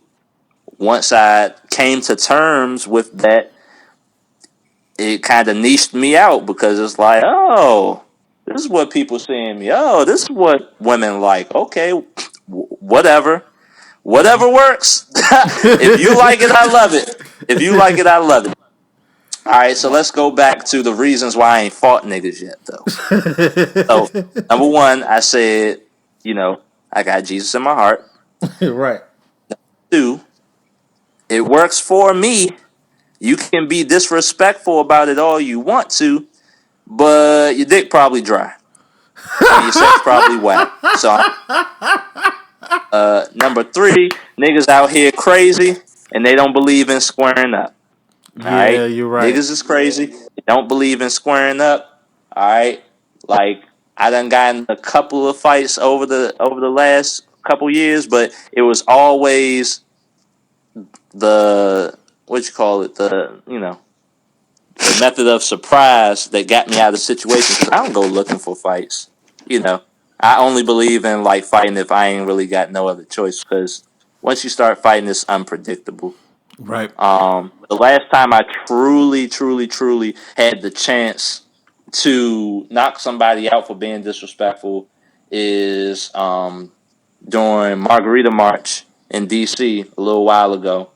once I came to terms with that, it kind of niched me out because it's like, oh, this is what people seeing me. Oh, this is what women like. Okay, whatever works. If you like it, I love it. If you like it, I love it. All right, so let's go back to the reasons why I ain't fought niggas yet, though. So, number one, I said, I got Jesus in my heart. Right. Two, it works for me. You can be disrespectful about it all you want to, but your dick probably dry. And your sex probably whack. So, number three, niggas out here crazy, and they don't believe in squaring up. All Yeah, right, you're right. niggas is crazy. They don't believe in squaring up. All right, like I done gotten a couple of fights over the last couple years, but it was always the the method of surprise that got me out of situations. Because I don't go looking for fights. I only believe in like fighting if I ain't really got no other choice. Because once you start fighting, it's unpredictable. Right. The last time I truly had the chance to knock somebody out for being disrespectful is during Margarita March in DC a little while ago.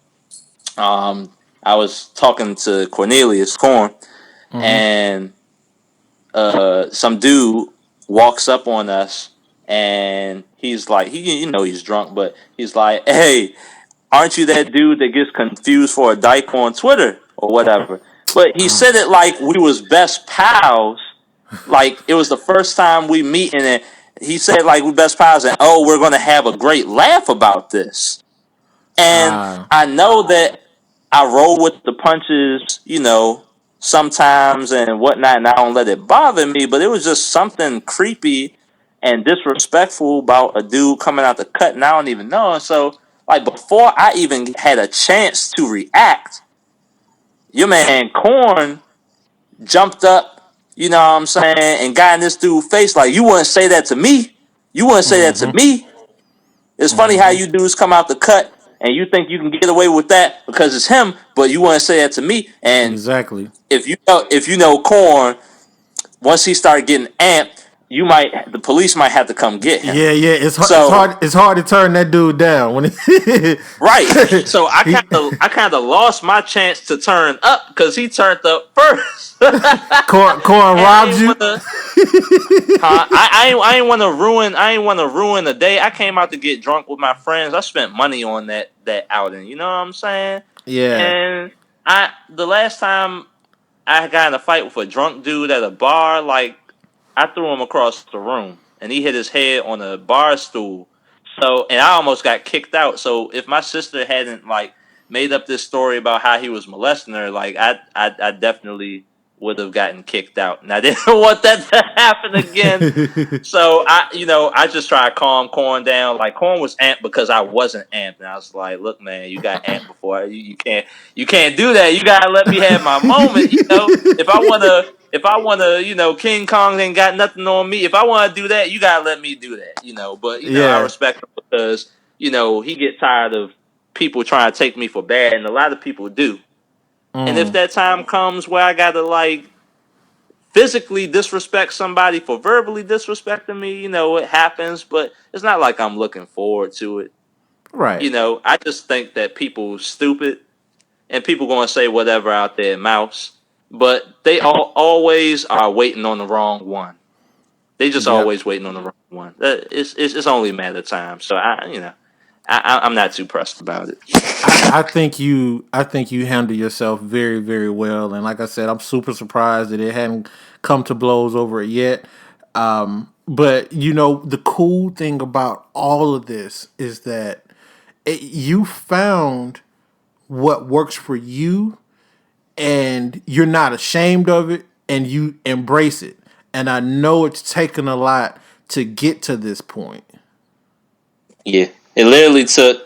I was talking to Cornelius Korn, and some dude walks up on us, and he's like, he's drunk, but he's like, "Hey, aren't you that dude that gets confused for a dyke on Twitter or whatever?" But he said it like we was best pals, like it was the first time we meet, and he said like we best pals, and we're gonna have a great laugh about this. And I know that I roll with the punches, sometimes and whatnot, and I don't let it bother me, but it was just something creepy and disrespectful about a dude coming out the cut, and I don't even know. And so, like, before I even had a chance to react, your man Korn jumped up, you know what I'm saying, and got in this dude's face like, "You wouldn't say that to me. You wouldn't say that to me." It's funny how you dudes come out the cut and you think you can get away with that because it's him, but you want to say that to me. And exactly. If you know Korn, once he started getting amped, the police might have to come get him. Yeah. It's hard. It's hard to turn that dude down when right. So I kind of lost my chance to turn up because he turned up first. Korn robbed you. I ain't want to ruin the day. I came out to get drunk with my friends. I spent money on that outing. You know what I'm saying? Yeah. And the last time I got in a fight with a drunk dude at a bar, like I threw him across the room and he hit his head on a bar stool. So, and I almost got kicked out. So if my sister hadn't like made up this story about how he was molesting her, like I definitely would have gotten kicked out, and I didn't want that to happen again. So I just try to calm Korn down. Like Korn was amped because I wasn't amped, and I was like, "Look, man, you got amped before. You can't do that. You gotta let me have my moment. If I wanna, King Kong ain't got nothing on me. If I wanna do that, you gotta let me do that. But I respect him because he get tired of people trying to take me for bad, and a lot of people do. And if that time comes where I gotta like physically disrespect somebody for verbally disrespecting me, it happens, but it's not like I'm looking forward to it. Right. I just think that people stupid and people gonna say whatever out their mouths, but they always are waiting on the wrong one. They just always waiting on the wrong one. It's only a matter of time. So I'm not too pressed about it. I think you handle yourself very, very well, and like I said, I'm super surprised that it hadn't come to blows over it yet. But the cool thing about all of this is that you found what works for you, and you're not ashamed of it, and you embrace it. And I know it's taken a lot to get to this point. Yeah, it literally took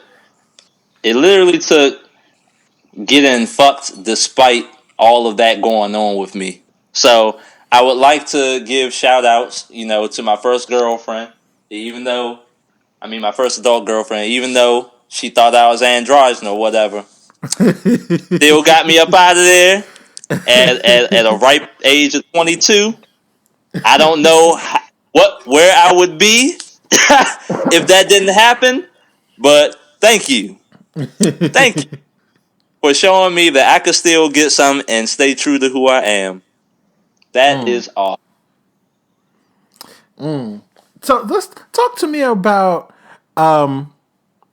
getting fucked despite all of that going on with me. So I would like to give shout outs, to my first girlfriend, my first adult girlfriend, even though she thought I was androgynous or whatever, still got me up out of there. at a ripe age of 22. I don't know where I would be if that didn't happen, but thank you for showing me that I could still get some and stay true to who I am. That is all. So let's talk to me about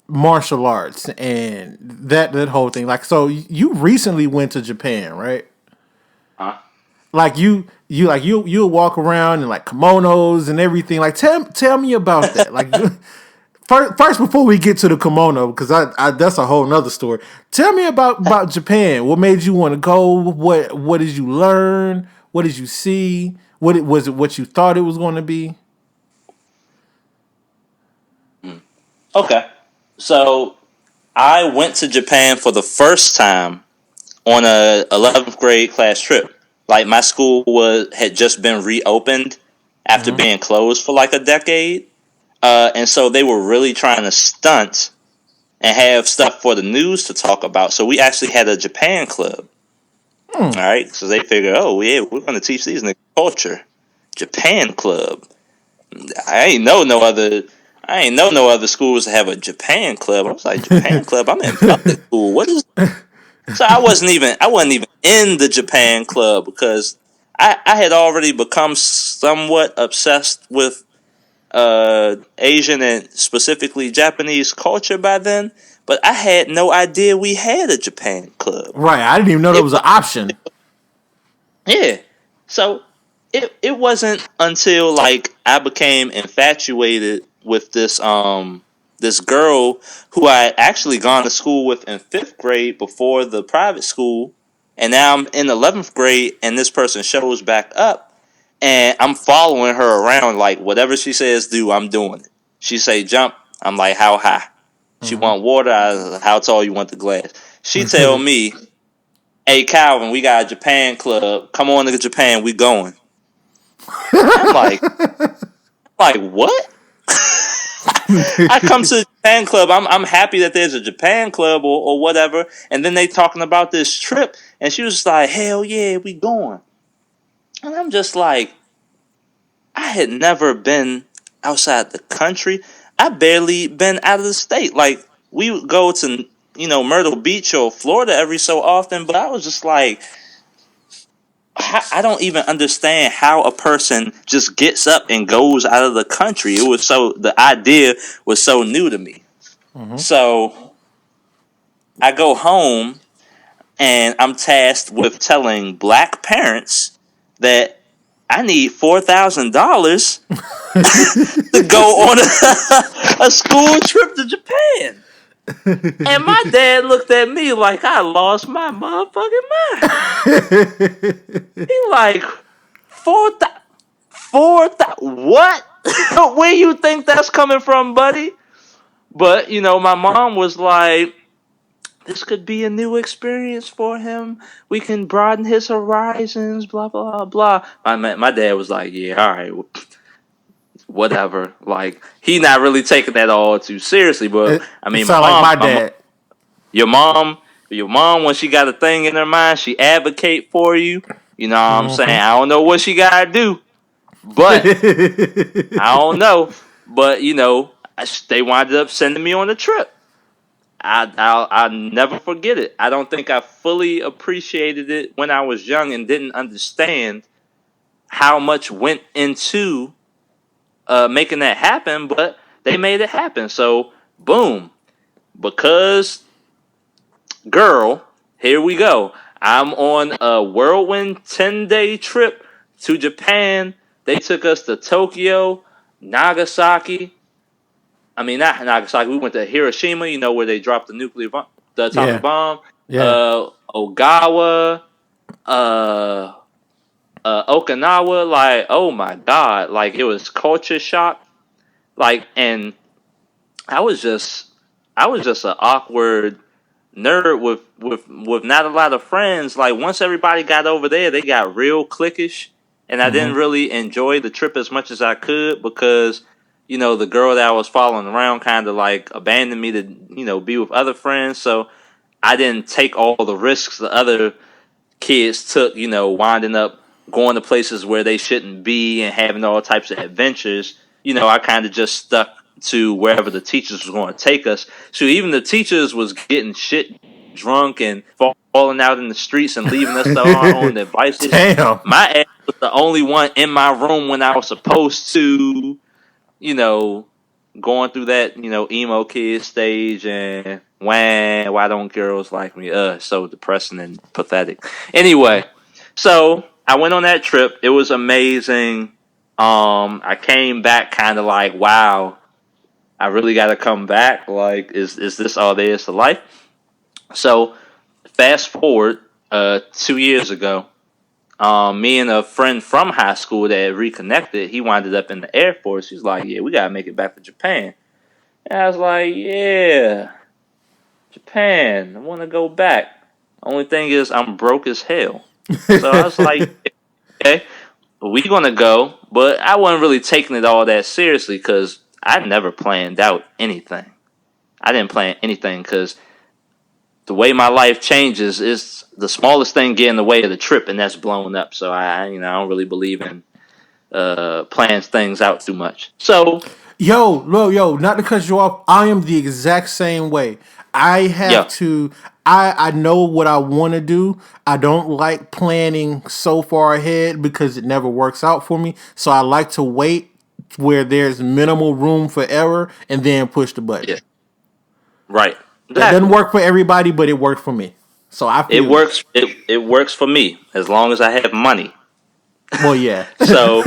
martial arts and that whole thing. Like, so you recently went to Japan, right? Huh? Like you walk around in like kimonos and everything. Like, tell me about that. Like, first before we get to the kimono, because I that's a whole nother story. Tell me about Japan. What made you want to go? What did you learn? What did you see? Was it what you thought it was going to be? Okay. So I went to Japan for the first time on a 11th grade class trip. Like, my school had just been reopened after being closed for like a decade. And so they were really trying to stunt and have stuff for the news to talk about. So we actually had a Japan club. All right. So they figured, oh, yeah, we're going to teach these niggas culture. Japan club. I ain't know no other schools that have a Japan club. I was like, Japan club? I'm in public school. What is? So I wasn't even in the Japan club because I had already become somewhat obsessed with Asian and specifically Japanese culture by then. But I had no idea we had a Japan club. Right, I didn't even know there was an option. Yeah. So it wasn't until like I became infatuated with this girl who I had actually gone to school with in 5th grade before the private school, and now I'm in 11th grade and this person shows back up and I'm following her around, like whatever she says do, I'm doing it. She say jump, I'm like how high? She want water, how tall you want the glass? She tell me, hey Calvin, we got a Japan club. Come on to Japan, we going. I'm like what? I come to the Japan club. I'm happy that there's a Japan club or whatever. And then they talking about this trip, and she was like, "Hell yeah, we going." And I'm just like, I had never been outside the country. I barely been out of the state. Like, we would go to Myrtle Beach or Florida every so often, but I was just like, I don't even understand how a person just gets up and goes out of the country. The idea was so new to me. So I go home and I'm tasked with telling black parents that I need $4,000 to go on a school trip to Japan. And my dad looked at me like I lost my motherfucking mind. He like, 4,000, what? Where you think that's coming from, buddy? But, my mom was like, this could be a new experience for him. We can broaden his horizons, blah, blah, blah. My dad was like, yeah, all right, whatever. Like, he not really taking that all too seriously, but I mean, sound like my dad. Your mom, when she got a thing in her mind, she advocate for you. You know what I'm saying? I don't know what she gotta do, but I don't know. But they wound up sending me on a trip. I'll never forget it. I don't think I fully appreciated it when I was young and didn't understand how much went into making that happen, but they made it happen. So, boom. Because, girl, here we go. I'm on a whirlwind 10-day trip to Japan. They took us to Tokyo, Nagasaki. I mean, not Nagasaki. We went to Hiroshima, where they dropped the atomic bomb. Yeah. Ogawa, Okinawa. Like, oh my God. Like, it was culture shock. Like, and I was just an awkward nerd with not a lot of friends. Like, once everybody got over there, they got real cliquish, and I didn't really enjoy the trip as much as I could because the girl that I was following around kind of like abandoned me to be with other friends. So I didn't take all the risks the other kids took, winding up going to places where they shouldn't be and having all types of adventures. I kind of just stuck to wherever the teachers was going to take us. So even the teachers was getting shit drunk and falling out in the streets and leaving us on our own devices. Damn. My ass was the only one in my room when I was supposed to, going through that, emo kid stage and why don't girls like me? So depressing and pathetic. Anyway, so I went on that trip. It was amazing. I came back kind of like, wow, I really got to come back. Like, is this all there is to life? So fast forward 2 years ago, me and a friend from high school that had reconnected, he winded up in the Air Force. He's like, yeah, we got to make it back to Japan. And I was like, yeah, Japan, I want to go back. Only thing is I'm broke as hell. So I was like, okay, we going to go. But I wasn't really taking it all that seriously because I never planned out anything. I didn't plan anything because the way my life changes is the smallest thing get in the way of the trip, and that's blown up. So I don't really believe in plans things out too much. So Yo, not to cut you off, I am the exact same way. I have to. I know what I want to do. I don't like planning so far ahead because it never works out for me. So I like to wait where there's minimal room for error and then push the button. Yeah. Right. That doesn't work for everybody, but it worked for me. So I feel it works. It works for me as long as I have money. Well, yeah. So,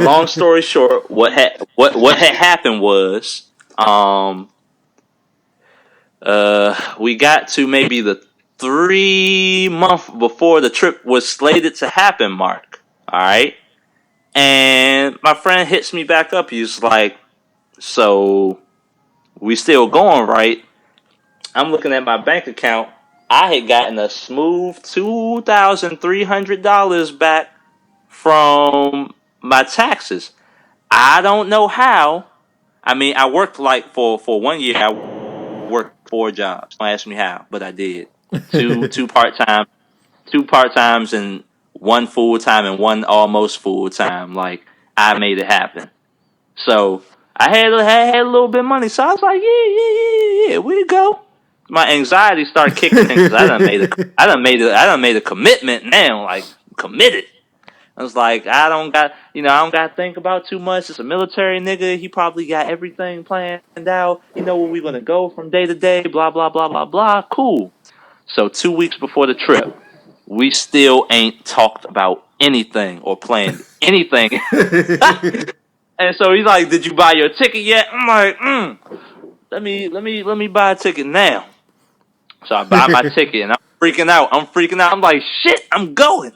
long story short, what had happened was, we got to maybe the 3 month before the trip was slated to happen mark. All right, and my friend hits me back up. He's like, "So, we still going, right?" I'm looking at my bank account. I had gotten a smooth $2,300 back from my taxes. I don't know how. I mean, I worked like for 1 year. I worked 4 jobs. Don't ask me how, but I did. Two part times, and 1 full time and 1 almost full time. Like, I made it happen. So I had a little bit of money. So I was like, yeah, we go. My anxiety started kicking in because I done made a commitment now. Like, committed. I was like, I don't got to think about too much. It's a military nigga. He probably got everything planned out. Where we going to go from day to day, blah, blah, blah, blah, blah. Cool. So 2 weeks before the trip, we still ain't talked about anything or planned anything. And so he's like, did you buy your ticket yet? I'm like, let me buy a ticket now. So I buy my ticket and I'm freaking out. I'm like, shit, I'm going.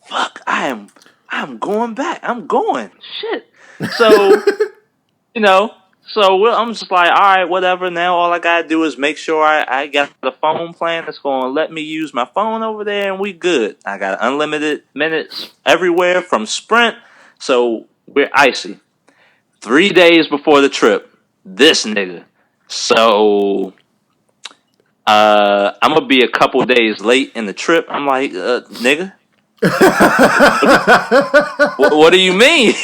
Fuck, I'm going back. I'm going. Shit. So, I'm just like, all right, whatever. Now all I got to do is make sure I got the phone plan that's going to let me use my phone over there and we good. I got unlimited minutes everywhere from Sprint. So we're icy. 3 days before the trip, this nigga. So, I'm going to be a couple days late in the trip. I'm like, nigga. What do you mean?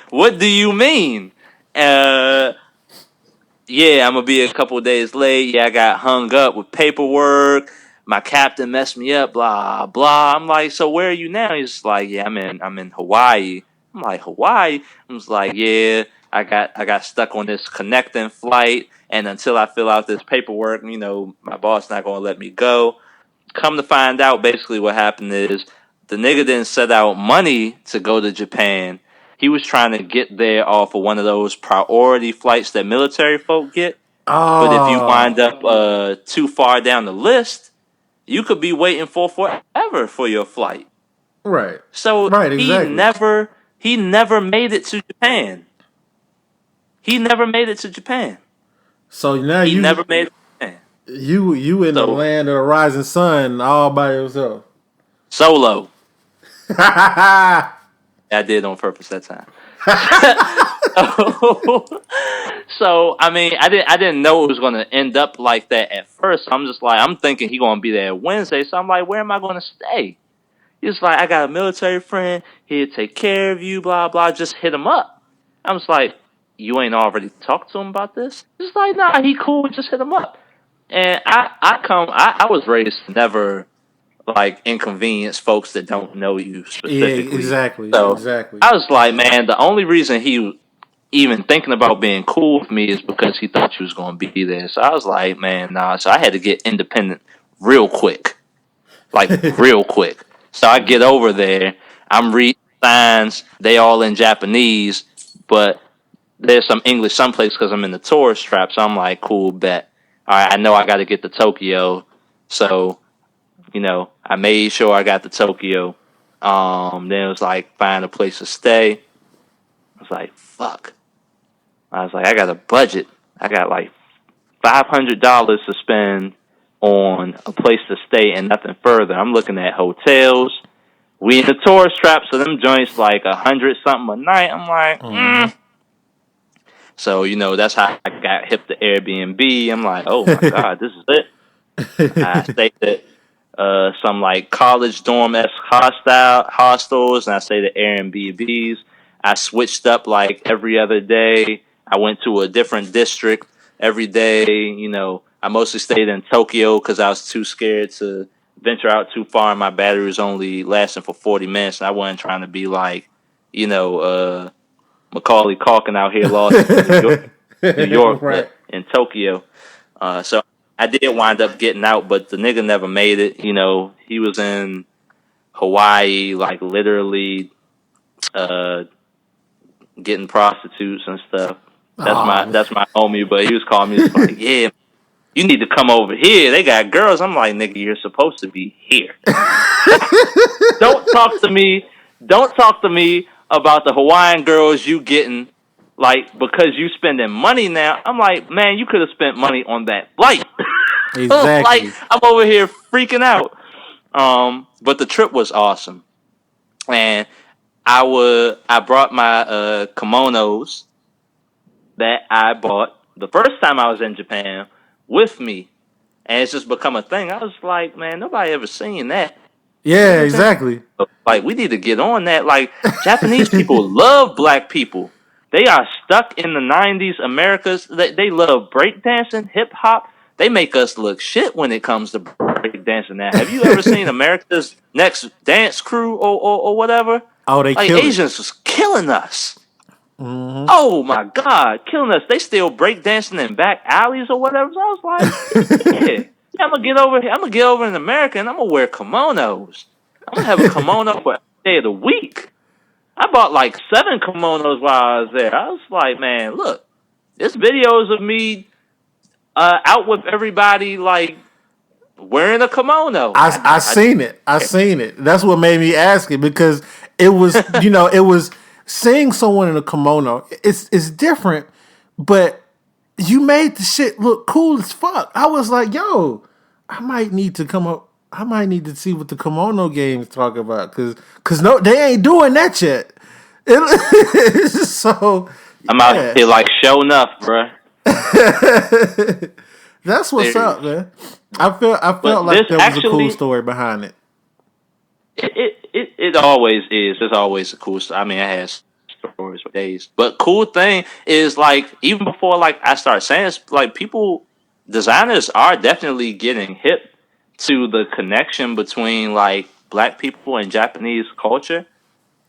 What do you mean? Yeah, I'm gonna be a couple days late. Yeah, I got hung up with paperwork. My captain messed me up. Blah blah. I'm like, so where are you now? He's like, yeah, I'm in Hawaii. I'm like, Hawaii. I was like, yeah, I got stuck on this connecting flight, and until I fill out this paperwork, my boss not gonna let me go. Come to find out, basically what happened is the nigga didn't set out money to go to Japan. He was trying to get there off of one of those priority flights that military folk get. Oh. But if you wind up too far down the list, you could be waiting for forever for your flight. Right. So exactly. He never made it to Japan. So now he never made it to Japan. You in the land of the rising sun all by yourself. Solo. I did on purpose that time. So I mean, I didn't know it was gonna end up like that at first. I'm just like, I'm thinking he gonna be there Wednesday. So I'm like, where am I gonna stay? He's like, I got a military friend. He'll take care of you. Blah blah. Just hit him up. I'm just like, you ain't already talked to him about this? He's like, nah, he cool. Just hit him up. And I was raised to never like inconvenience folks that don't know you Yeah, specifically. exactly. So Exactly. I was like, man, the only reason he even thinking about being cool with me is because he thought you was gonna be there. So I was like, man, nah. So I had to get independent real quick, like real quick. So I get over there. I'm reading signs. They all in Japanese, but there's some English someplace because I'm in the tourist trap. So I'm like, cool, bet. All right, I know I got to get to Tokyo. So, I made sure I got to Tokyo. Then it was like, find a place to stay. I was like, fuck. I was like, I got a budget. I got like $500 to spend on a place to stay and nothing further. I'm looking at hotels. We in the tourist trap, so them joints like 100 something a night. I'm like, So, that's how I got hip to Airbnb. I'm like, oh my God, this is it. I stayed at some like college dorm-esque hostels, and I stayed at Airbnbs. I switched up like every other day. I went to a different district every day. I mostly stayed in Tokyo because I was too scared to venture out too far, and my battery was only lasting for 40 minutes, and I wasn't trying to be like, Macaulay Culkin out here lost in New York, Right. but in Tokyo. So I did wind up getting out, but the nigga never made it. He was in Hawaii, like literally getting prostitutes and stuff. That's my homie, but he was calling me. He's like, yeah, you need to come over here. They got girls. I'm like, nigga, you're supposed to be here. Don't talk to me. Don't talk to me about the Hawaiian girls you getting, like, because you spending money now. I'm like, man, you could have spent money on that flight. Exactly. Like, I'm over here freaking out. But the trip was awesome, and I brought my kimonos that I bought the first time I was in Japan with me, and it's just become a thing. I was like, man, nobody ever seen that. Yeah, exactly. Like, we need to get on that. Like, Japanese people love black people. They are stuck in the 90s Americas. They love breakdancing, hip hop. They make us look shit when it comes to breakdancing now. Have you ever seen America's Next Dance Crew or whatever? Oh, they like, kill Asians was killing us. Mm-hmm. Oh my God, killing us. They still breakdancing in back alleys or whatever. So I was like, yeah, I'm gonna get over here. I'm gonna get over in America and I'm gonna wear kimonos. I'm gonna have a kimono for every day of the week. I bought like 7 kimonos while I was there. I was like, man, look, this videos of me out with everybody like wearing a kimono. I seen it. I seen it. That's what made me ask it, because it was, it was seeing someone in a kimono. It's different, but you made the shit look cool as fuck. I was like, yo, I might need to come up. I might need to see what the kimono games talk about, cause no, they ain't doing that yet. So I'm out here like show enough, bruh. That's what's up, man. I felt like there was a cool story behind it. It always is. There's always a cool story. I mean, I had stories for days. But cool thing is, like, even before like I start saying this, like, designers are definitely getting hip to the connection between like black people and Japanese culture.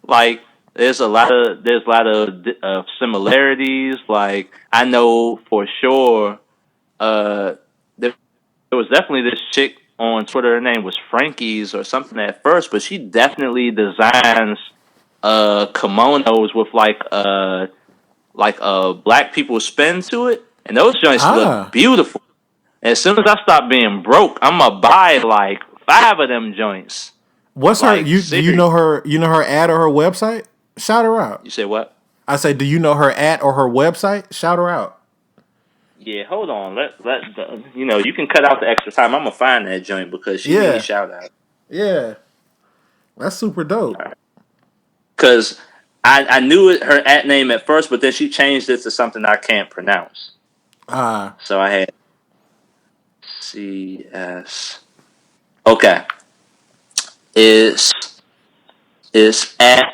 Like, there's a lot of similarities. Like, I know for sure, there was definitely this chick on Twitter. Her name was Frankie's or something at first, but she definitely designs kimonos with like a black people spin to it, and those joints look beautiful. And as soon as I stop being broke, I'm gonna buy like 5 of them joints. What's like, her? Do you know her? You know her ad or her website? Shout her out. You say what? I say, do you know her ad or her website? Shout her out. Yeah, hold on. You can cut out the extra time. I'm gonna find that joint because she needs a shout out. Yeah, that's super dope. Because I knew it her at name at first, but then she changed it to something I can't pronounce. So I had CS. Okay, it's at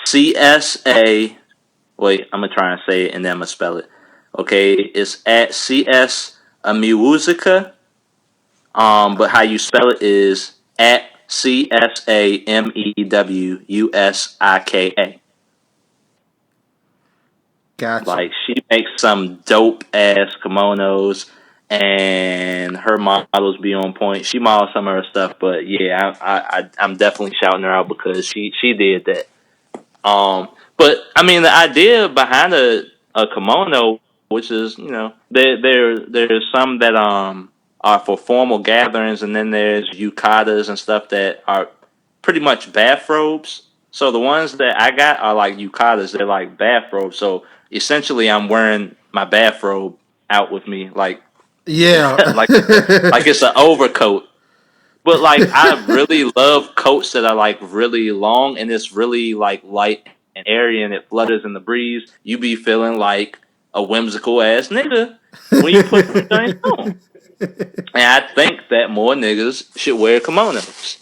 CSA. Wait, I'm gonna try and say it and then I'm gonna spell it. Okay, it's at CS Musica. But how you spell it is at CSAMEWUSIKA. Gotcha. Like she makes some dope ass kimonos, and her models be on point. She models some of her stuff, but yeah, I'm definitely shouting her out because she did that. But I mean, the idea behind a kimono, which is there's some that are for formal gatherings, and then there's yukatas and stuff that are pretty much bathrobes. So the ones that I got are like yukatas; they're like bathrobes. So essentially, I'm wearing my bathrobe out with me, like Yeah. like it's an overcoat. But like I really love coats that are like really long and it's really like light and airy and it flutters in the breeze. You be feeling like a whimsical ass nigga when you put the things on. And I think that more niggas should wear kimonos.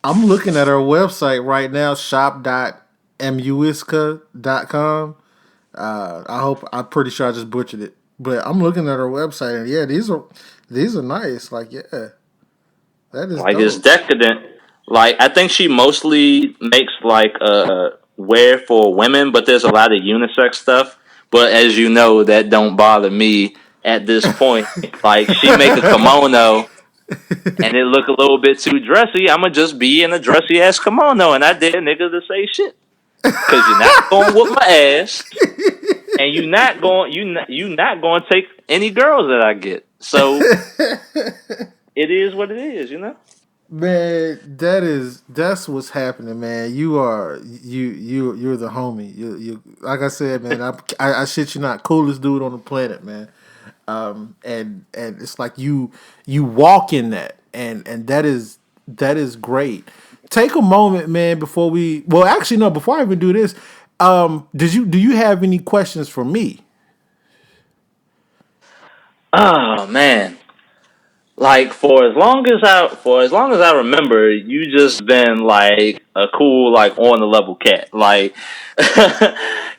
I'm looking at our website right now, shop.muisca.com. I'm pretty sure I just butchered it. But I'm looking at our website and yeah, these are nice. Like, yeah. That is Like dope. it's decadent. Like I think she mostly makes like wear for women, but there's a lot of unisex stuff. But as you know, that don't bother me at this point. Like she make a kimono and it look a little bit too dressy. I'ma just be in a dressy ass kimono, and I dare niggas to say shit because you're not going to whoop my ass, and you're not going to take any girls that I get. So it is what it is, you know. Man, that's what's happening, man. You're the homie. You like I said, man. I shit you not, coolest dude on the planet, man. And it's like you walk in that, and that is great. Take a moment, man, before we. Well, actually, no. Before I even do this, do you have any questions for me? Oh man. Like for as long as I remember, you just been like a cool, like on the level cat. Like even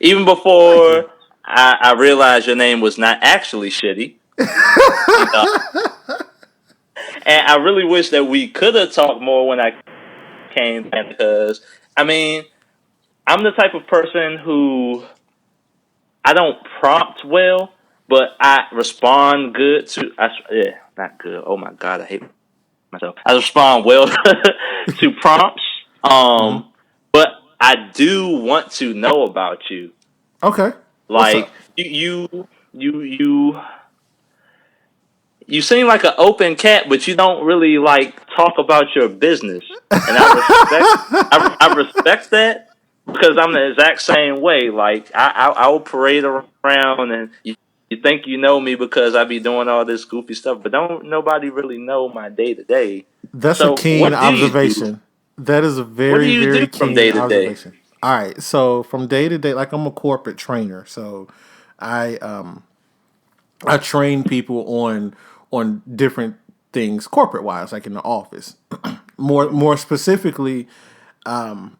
Thank you. before I realized your name was not actually shitty. You know? And I really wish that we could have talked more when I came back because I mean I'm the type of person who I don't prompt well, but I respond good to. Yeah, not good. Oh my god, I hate myself. I respond well to prompts. Mm-hmm. But I do want to know about you. Okay. What's Like up? you you seem like an open cat, but you don't really like talk about your business, and I respect that because I'm the exact same way. Like I will parade around, and you think you know me because I be doing all this goofy stuff, but don't nobody really know my day to day. That's a So keen what do you do? observation. That is a What do very, you do very from keen day to day? observation. All right. So from day to day, like I'm a corporate trainer. So I train people on different things corporate wise, like in the office. More specifically, the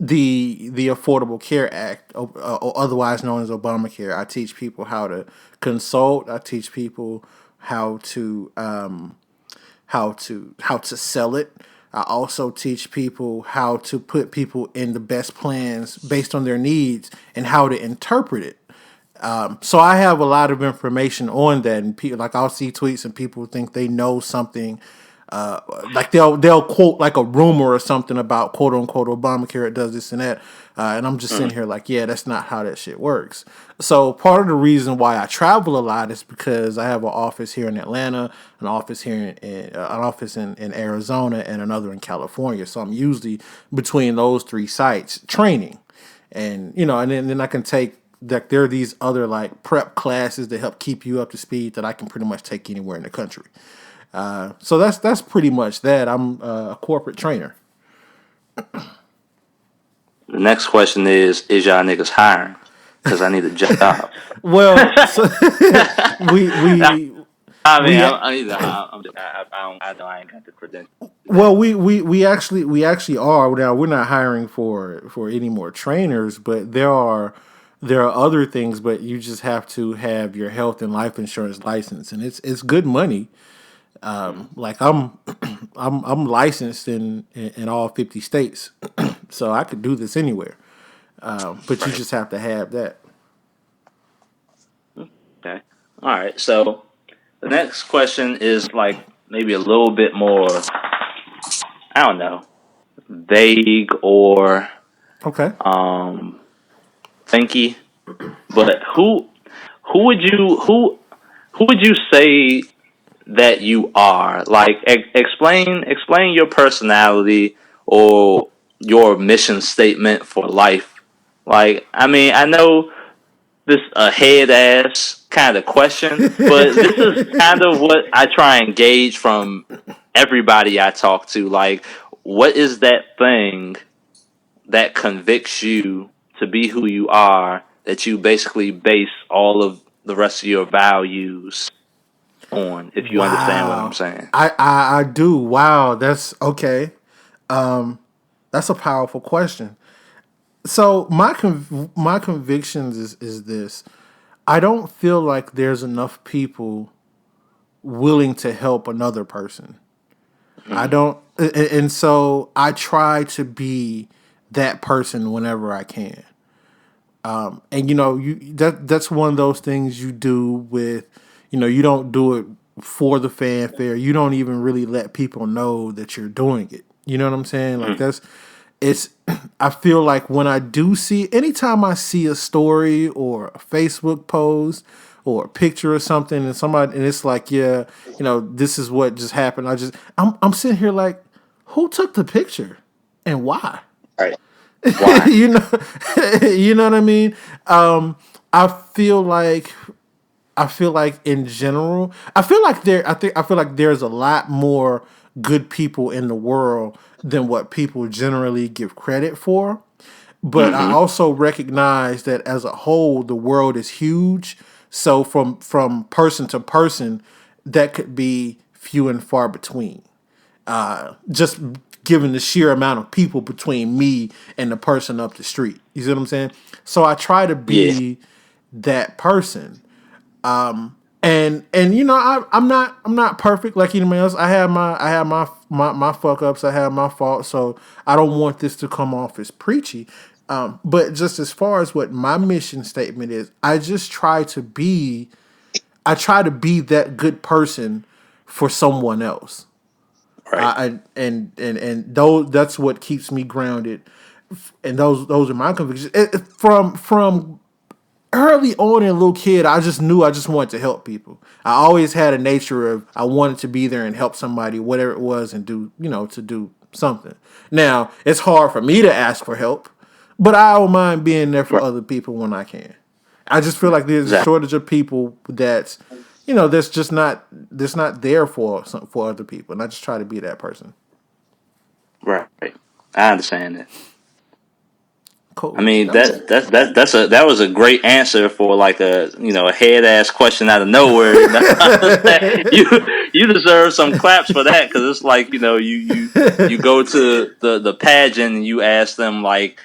Affordable Care Act, otherwise known as Obamacare. I teach people how to consult. I teach people how to sell it. I also teach people how to put people in the best plans based on their needs and how to interpret it. So I have a lot of information on that, and people like I'll see tweets and people think they know something. Like they'll quote like a rumor or something about quote unquote Obamacare. It does this and that, and I'm just sitting here like, yeah, that's not how that shit works. So part of the reason why I travel a lot is because I have an office here in Atlanta, an office here in Arizona, and another in California. So I'm usually between those three sites training, and and then I can take. Like there are these other like prep classes that help keep you up to speed that I can pretty much take anywhere in the country. So that's pretty much that. I'm a corporate trainer. The next question is y'all niggas hiring? Because I need a job. Well, so we I mean, we I know I ain't got the credentials. well we actually are now. We're not hiring for any more trainers, but there are other things. But you just have to have your health and life insurance license, and it's good money. Like I'm licensed in all 50 states, so I could do this anywhere. But you just have to have that. Okay. All right. So the next question is like maybe a little bit more, I don't know, vague or Okay. thinky. But who would you say that you are? Like explain your personality or your mission statement for life. Like I mean, I know this a head ass kind of question, but this is kind of what I try and gauge from everybody I talk to. Like, what is that thing that convicts you to be who you are, that you basically base all of the rest of your values on, if you understand what I'm Wow. saying? I do. Wow. That's okay. That's a powerful question. So my convictions is this. I don't feel like there's enough people willing to help another person. I Mm. don't, and so I try to be that person whenever I can. And that's one of those things you do with, you don't do it for the fanfare. You don't even really let people know that you're doing it. You know what I'm saying? Like Mm. it's I feel like when I do see anytime I see a story or a Facebook post or a picture or something and it's like, yeah, this is what just happened. I'm sitting here like, who took the picture and why? Right. Why? you know you know what I mean? I feel like in general, I feel like there's a lot more good people in the world than what people generally give credit for. But I Mm-hmm. also recognize that as a whole, the world is huge. So from person to person, that could be few and far between. Just given the sheer amount of people between me and the person up the street. You see what I'm saying? So I try to Yeah. be that person. And I'm not perfect like anybody else. I have my fuck ups. I have my faults. So I don't want this to come off as preachy. But just as far as what my mission statement is, I try to be that good person for someone else. Right. And those that's what keeps me grounded. And those are my convictions. From early on, in a little kid, I just knew I just wanted to help people. I always had a nature of I wanted to be there and help somebody, whatever it was, and to do something. Now it's hard for me to ask for help, but I don't mind being there for Right. other people when I can. I just feel like there's a Exactly. shortage of people that's just not there for other people, and I just try to be that person. Right. I understand that. I Cool. mean That was that was a great answer for like a head ass question out of nowhere. You deserve some claps for that, because it's like you go to the pageant and you ask them like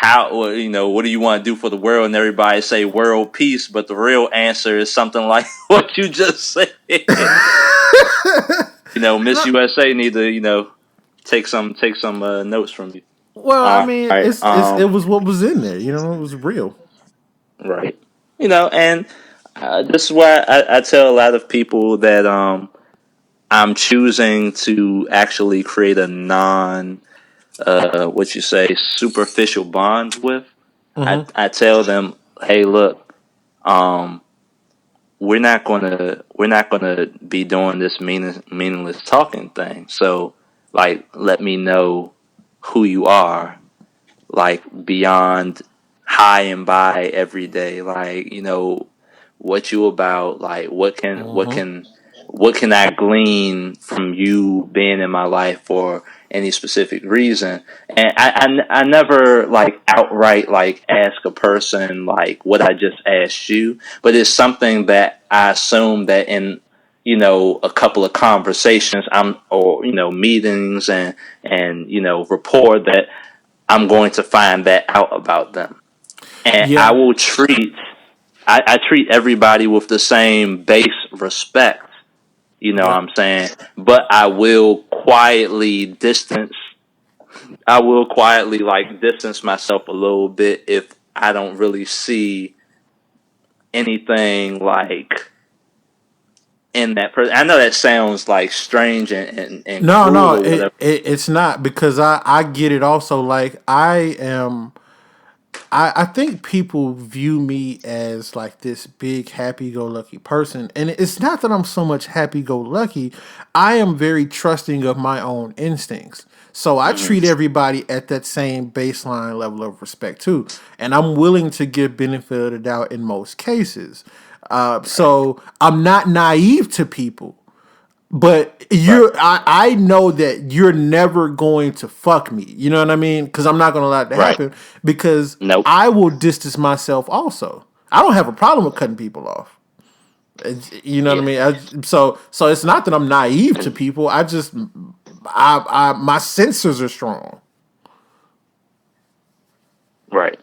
what do you want to do for the world, and everybody say world peace, but the real answer is something like what you just said. Miss USA need to take some notes from you. well. I All mean, right. it was what was in there. It was real. Right. And this is why I tell a lot of people that I'm choosing to actually create a non, what you say, superficial bond with. Mm-hmm. I tell them, hey, look, um, we're not gonna be doing this meaningless talking thing. So, like, let me know who you are, like beyond high and by every day, like what you about, like what can what can I glean from you being in my life for any specific reason? And I never like outright like ask a person like what I just asked you, but it's something that I assume that in a couple of conversations or meetings and rapport that I'm going to find that out about them. And Yeah. I treat everybody with the same base respect. You know what I'm saying? But I will quietly like distance myself a little bit if I don't really see anything like in that person. I know that sounds like strange and cruel No, or whatever. it's not, because I get it also. Like I think people view me as like this big happy-go-lucky person, and it's not that I'm so much happy-go-lucky. I am very trusting of my own instincts, so I treat everybody at that same baseline level of respect too, and I'm willing to give benefit of the doubt in most cases. So I'm not naive to people. But I know that you're never going to fuck me. You know what I mean? Because I'm not going to allow it to happen. Because Nope. I will distance myself also. I don't have a problem with cutting people off. You know what I mean? So it's not that I'm naive to people. I just my sensors are strong. Right.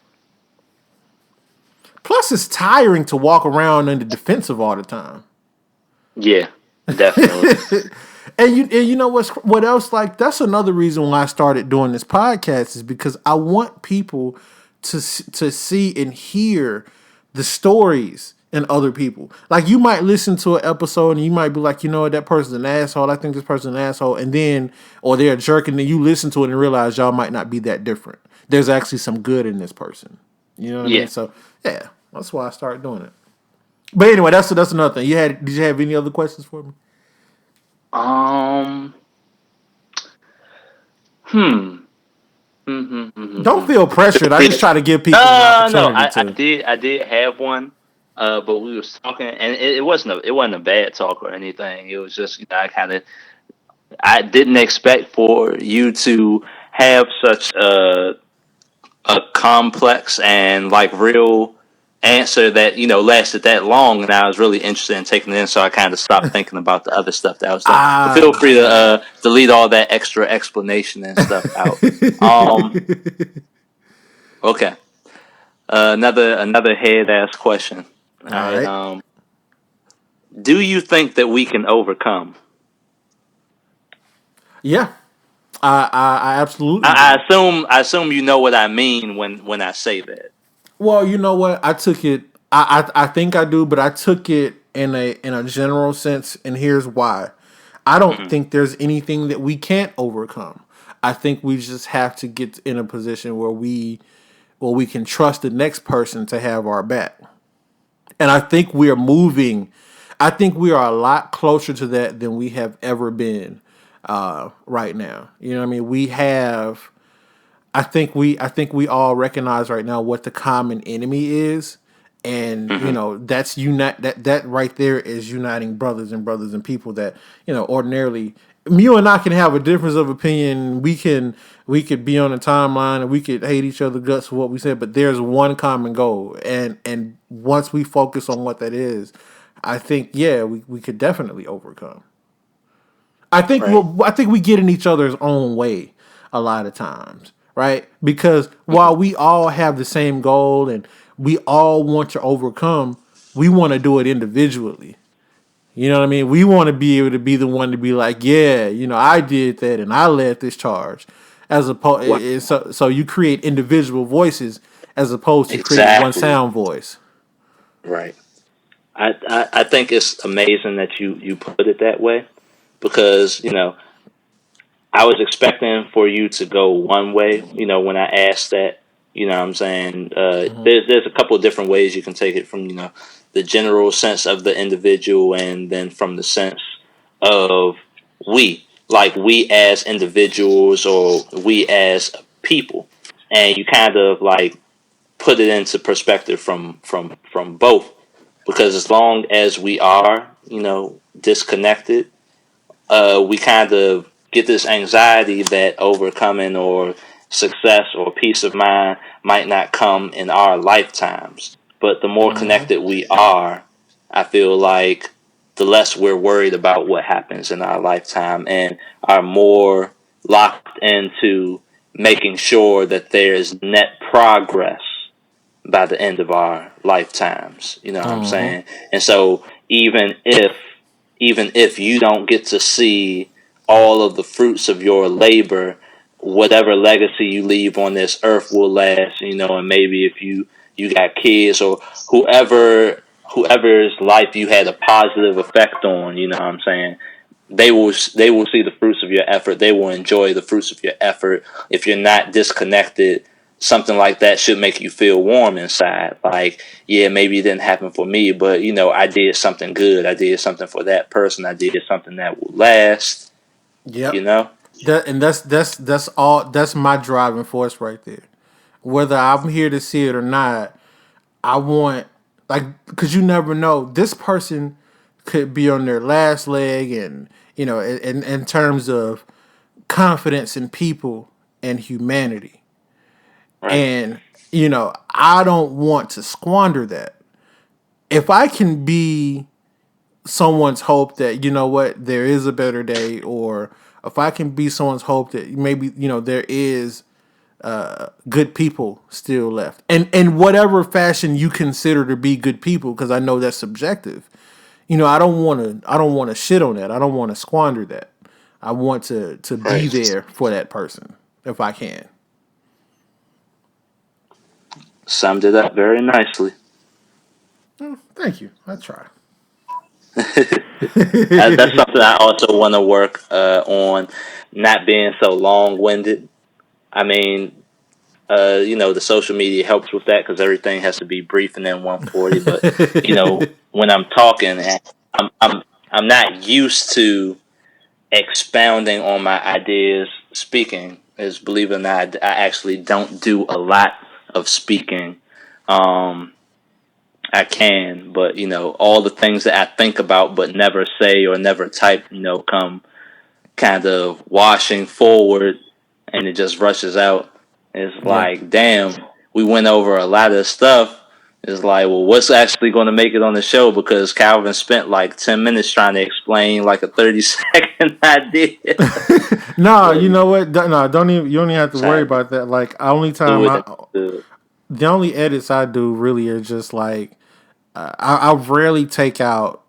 Plus, it's tiring to walk around in the defensive all the time. Yeah. Definitely. And you know what else? Like, that's another reason why I started doing this podcast, is because I want people to see and hear the stories in other people. Like, you might listen to an episode and you might be like, you know what, that person's an asshole. I think this person's an asshole. And then, or they're a jerk, and then you listen to it and realize y'all might not be that different. There's actually some good in this person. You know what I mean? So yeah, that's why I started doing it. But anyway, that's another thing. Did you have any other questions for me? Don't feel pressured. I just try to give people an opportunity I did have one, but we was talking, and it wasn't a bad talk or anything. It was just I didn't expect for you to have such a complex and like real answer that lasted that long, and I was really interested in taking it in, so I kind of stopped thinking about the other stuff that I was doing. But feel free to delete all that extra explanation and stuff out. Okay. Another head ass question. All right. Do you think that we can overcome? Yeah. I absolutely. I assume you know what I mean when I say that. Well, you know what? I took it. I think I do, but I took it in a general sense, and here's why. I don't think there's anything that we can't overcome. I think we just have to get in a position where we can trust the next person to have our back. And I think we are moving. I think we are a lot closer to that than we have ever been right now. You know what I mean? We have. I think we all recognize right now what the common enemy is, and that's that right there is uniting brothers and people that ordinarily you and I can have a difference of opinion. We could be on a timeline and we could hate each other guts for what we said, but there's one common goal, and once we focus on what that is, I think we could definitely overcome. I think we get in each other's own way a lot of times. Right? Because while we all have the same goal and we all want to overcome, we want to do it individually. You know what I mean? We want to be able to be the one to be like, I did that and I led this charge. As opposed, so you create individual voices as opposed to creating one sound voice. Right. I think it's amazing that you put it that way, because I was expecting for you to go one way, when I asked that, what I'm saying? There's a couple of different ways you can take it, from, the general sense of the individual, and then from the sense of we as individuals, or we as people. And you kind of like put it into perspective from both, because as long as we are, disconnected, we kind of get this anxiety that overcoming or success or peace of mind might not come in our lifetimes. But the more connected we are, I feel like the less we're worried about what happens in our lifetime and are more locked into making sure that there's net progress by the end of our lifetimes. You know what I'm saying? And so even if you don't get to see all of the fruits of your labor, whatever legacy you leave on this earth will last, and maybe if you got kids or whoever's life you had a positive effect on, you know what I'm saying? They will see the fruits of your effort. They will enjoy the fruits of your effort. If you're not disconnected, something like that should make you feel warm inside. Like, yeah, maybe it didn't happen for me, but I did something good. I did something for that person. I did something that will last. Yep. That's all. That's my driving force right there. Whether I'm here to see it or not, I want, because you never know. This person could be on their last leg, and in terms of confidence in people and humanity. Right. And, I don't want to squander that. If I can be someone's hope that, there is a better day, or if I can be someone's hope that maybe, there is good people still left. And in whatever fashion you consider to be good people, because I know that's subjective. I don't want to shit on that. I don't want to squander that. I want to be there for that person if I can. Summed it up very nicely. Thank you. I try. That's something I also want to work on, not being so long-winded. I mean, the social media helps with that because everything has to be brief and then 140. But when I'm talking, I'm not used to expounding on my ideas speaking. As believe it or not, I actually don't do a lot of speaking. I can, but all the things that I think about but never say or never type, come kind of washing forward, and it just rushes out. It's like, damn, we went over a lot of stuff. It's like, well, what's actually going to make it on the show? Because Calvin spent like 10 minutes trying to explain like a 30-second idea. No, you know what? No, don't even. You don't even have to worry about that. Like, the only edits I do really are just like, I rarely take out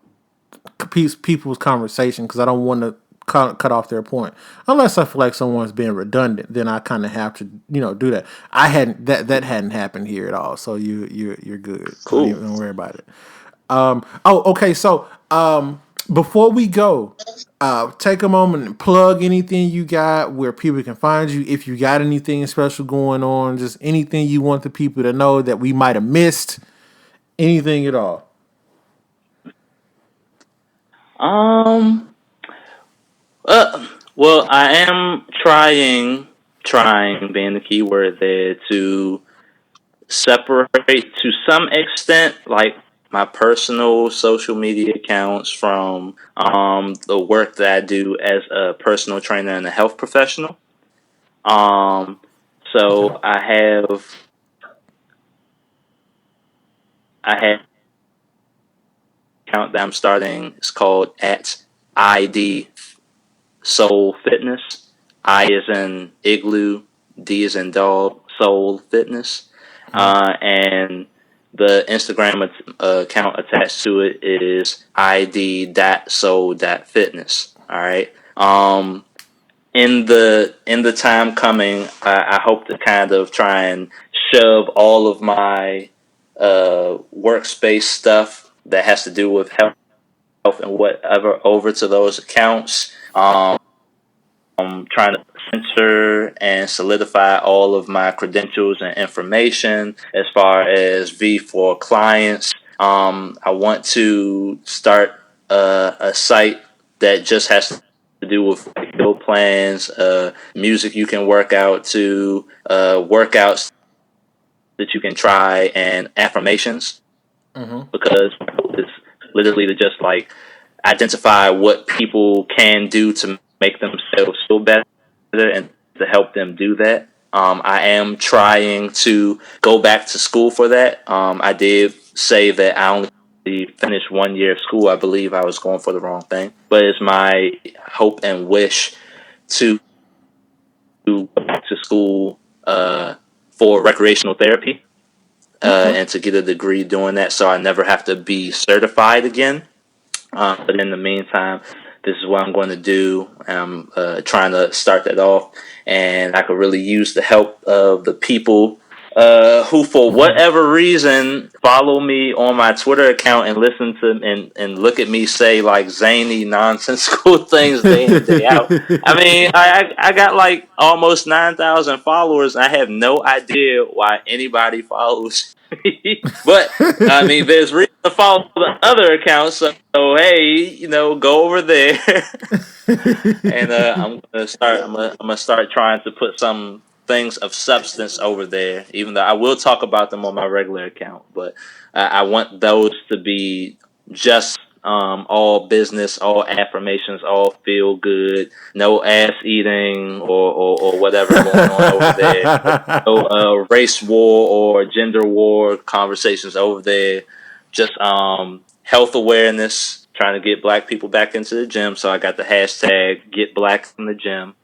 people's conversation because I don't want to cut off their point. Unless I feel like someone's being redundant, then I kind of have to, do that. That hadn't happened here at all, so you're good. Cool. Don't worry about it. Okay. So, before we go, take a moment and plug anything you got, where people can find you. If you got anything special going on, just anything you want the people to know that we might have missed, anything at all. Well, I am trying being the key word there, to separate to some extent, like my personal social media accounts from the work that I do as a personal trainer and a health professional. So I have an account that I'm starting. It's called @ID Soul Fitness. I is in igloo, D is in dog, Soul Fitness. And the Instagram account attached to it is id.soul.fitness. All right. In the time coming, I hope to kind of try and shove all of my workspace stuff that has to do with health and whatever over to those accounts. I'm trying to censor and solidify all of my credentials and information as far as V for clients. I want to start a site that just has to do with meal plans, music you can work out to, workouts that you can try, and affirmations. Because it's literally to just like identify what people can do to make themselves feel better and to help them do that. I am trying to go back to school for that. I did say that I only finished 1 year of school. I believe I was going for the wrong thing, but it's my hope and wish to go back to school for recreational therapy and to get a degree doing that, so I never have to be certified again. But in the meantime, this is what I'm going to do. I'm trying to start that off, and I could really use the help of the people who, for whatever reason, follow me on my Twitter account and listen to and look at me say like zany, nonsensical things day in day out. I mean, I got like almost 9,000 followers. I have no idea why anybody follows me, but I mean, there's reason to follow the other accounts. So hey, go over there, and I'm gonna start trying to put some things of substance over there. Even though I will talk about them on my regular account, but I want those to be just all business, all affirmations, all feel good, no ass eating or whatever going on over there. No race war or gender war conversations over there. Just health awareness, trying to get black people back into the gym. So I got the hashtag Get Black in the Gym.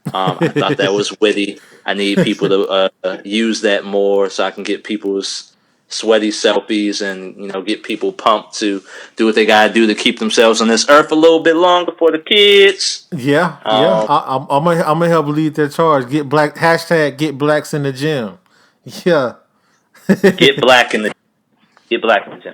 I thought that was witty. I need people to use that more so I can get people's sweaty selfies and get people pumped to do what they gotta do to keep themselves on this earth a little bit longer for the kids. Yeah. I'm gonna help lead that charge. Get black hashtag Get Blacks in the Gym. Yeah. Get black in the gym.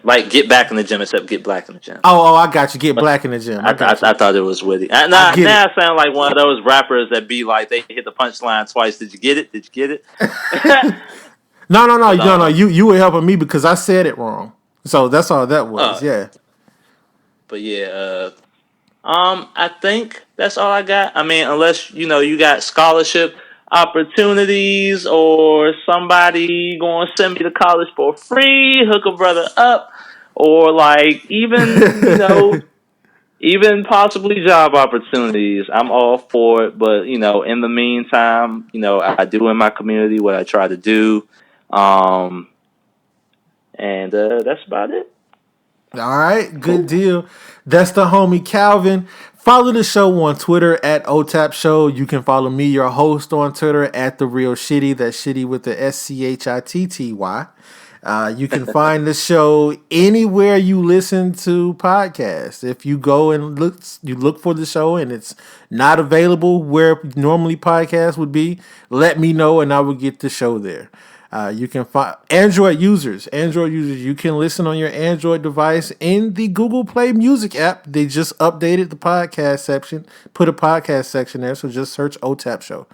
Like get back in the gym, except get black in the gym. Oh, I got you. Get black in the gym. I thought it was witty. Now I sound like one of those rappers that be like they hit the punchline twice. Did you get it? Did you get it? No. You were helping me because I said it wrong. So that's all that was. Yeah. But yeah, I think that's all I got. I mean, unless you got scholarship opportunities or somebody going to send me to college for free, hook a brother up, or like even even possibly job opportunities. I'm all for it, but in the meantime, I do in my community what I try to do, and that's about it. All right, good deal. That's the homie Calvin. Follow the show on Twitter at OTAP Show. You can follow me, your host, on Twitter at The Real Shitty. That's Shitty with the SCHITTY. You can find the show anywhere you listen to podcasts. If you go and look for the show and it's not available where normally podcasts would be, let me know and I will get the show there. You can find Android users, you can listen on your Android device in the Google Play Music app. They just updated the podcast section, put a podcast section there, so just search OTAP Show.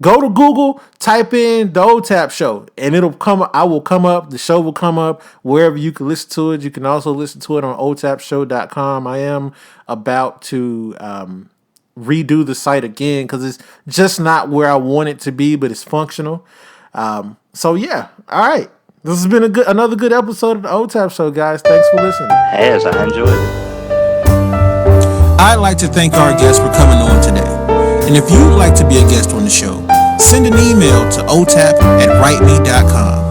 Go to Google, type in the OTAP Show, and it'll come. I will come up. The show will come up wherever you can listen to it. You can also listen to it on otapshow.com. I am about to redo the site again because it's just not where I want it to be, but it's functional. So yeah, all right. This has been another good episode of the OTAP Show, guys. Thanks for listening. As I enjoyed it. I'd like to thank our guests for coming on today. And if you'd like to be a guest on the show, send an email to otap@writeme.com.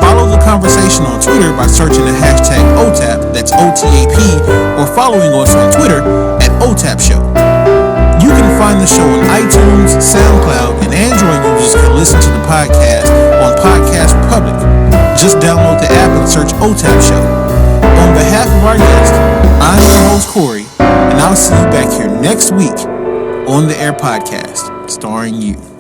Follow the conversation on Twitter by searching the hashtag OTAP, that's OTAP, or following us on Twitter at OTAP Show. You can find the show on iTunes, SoundCloud, and Android users can listen to the podcast on Podcast Republic. Just download the app and search OTAP Show. On behalf of our guest, I'm your host, Corey, and I'll see you back here next week on the Air Podcast, starring you.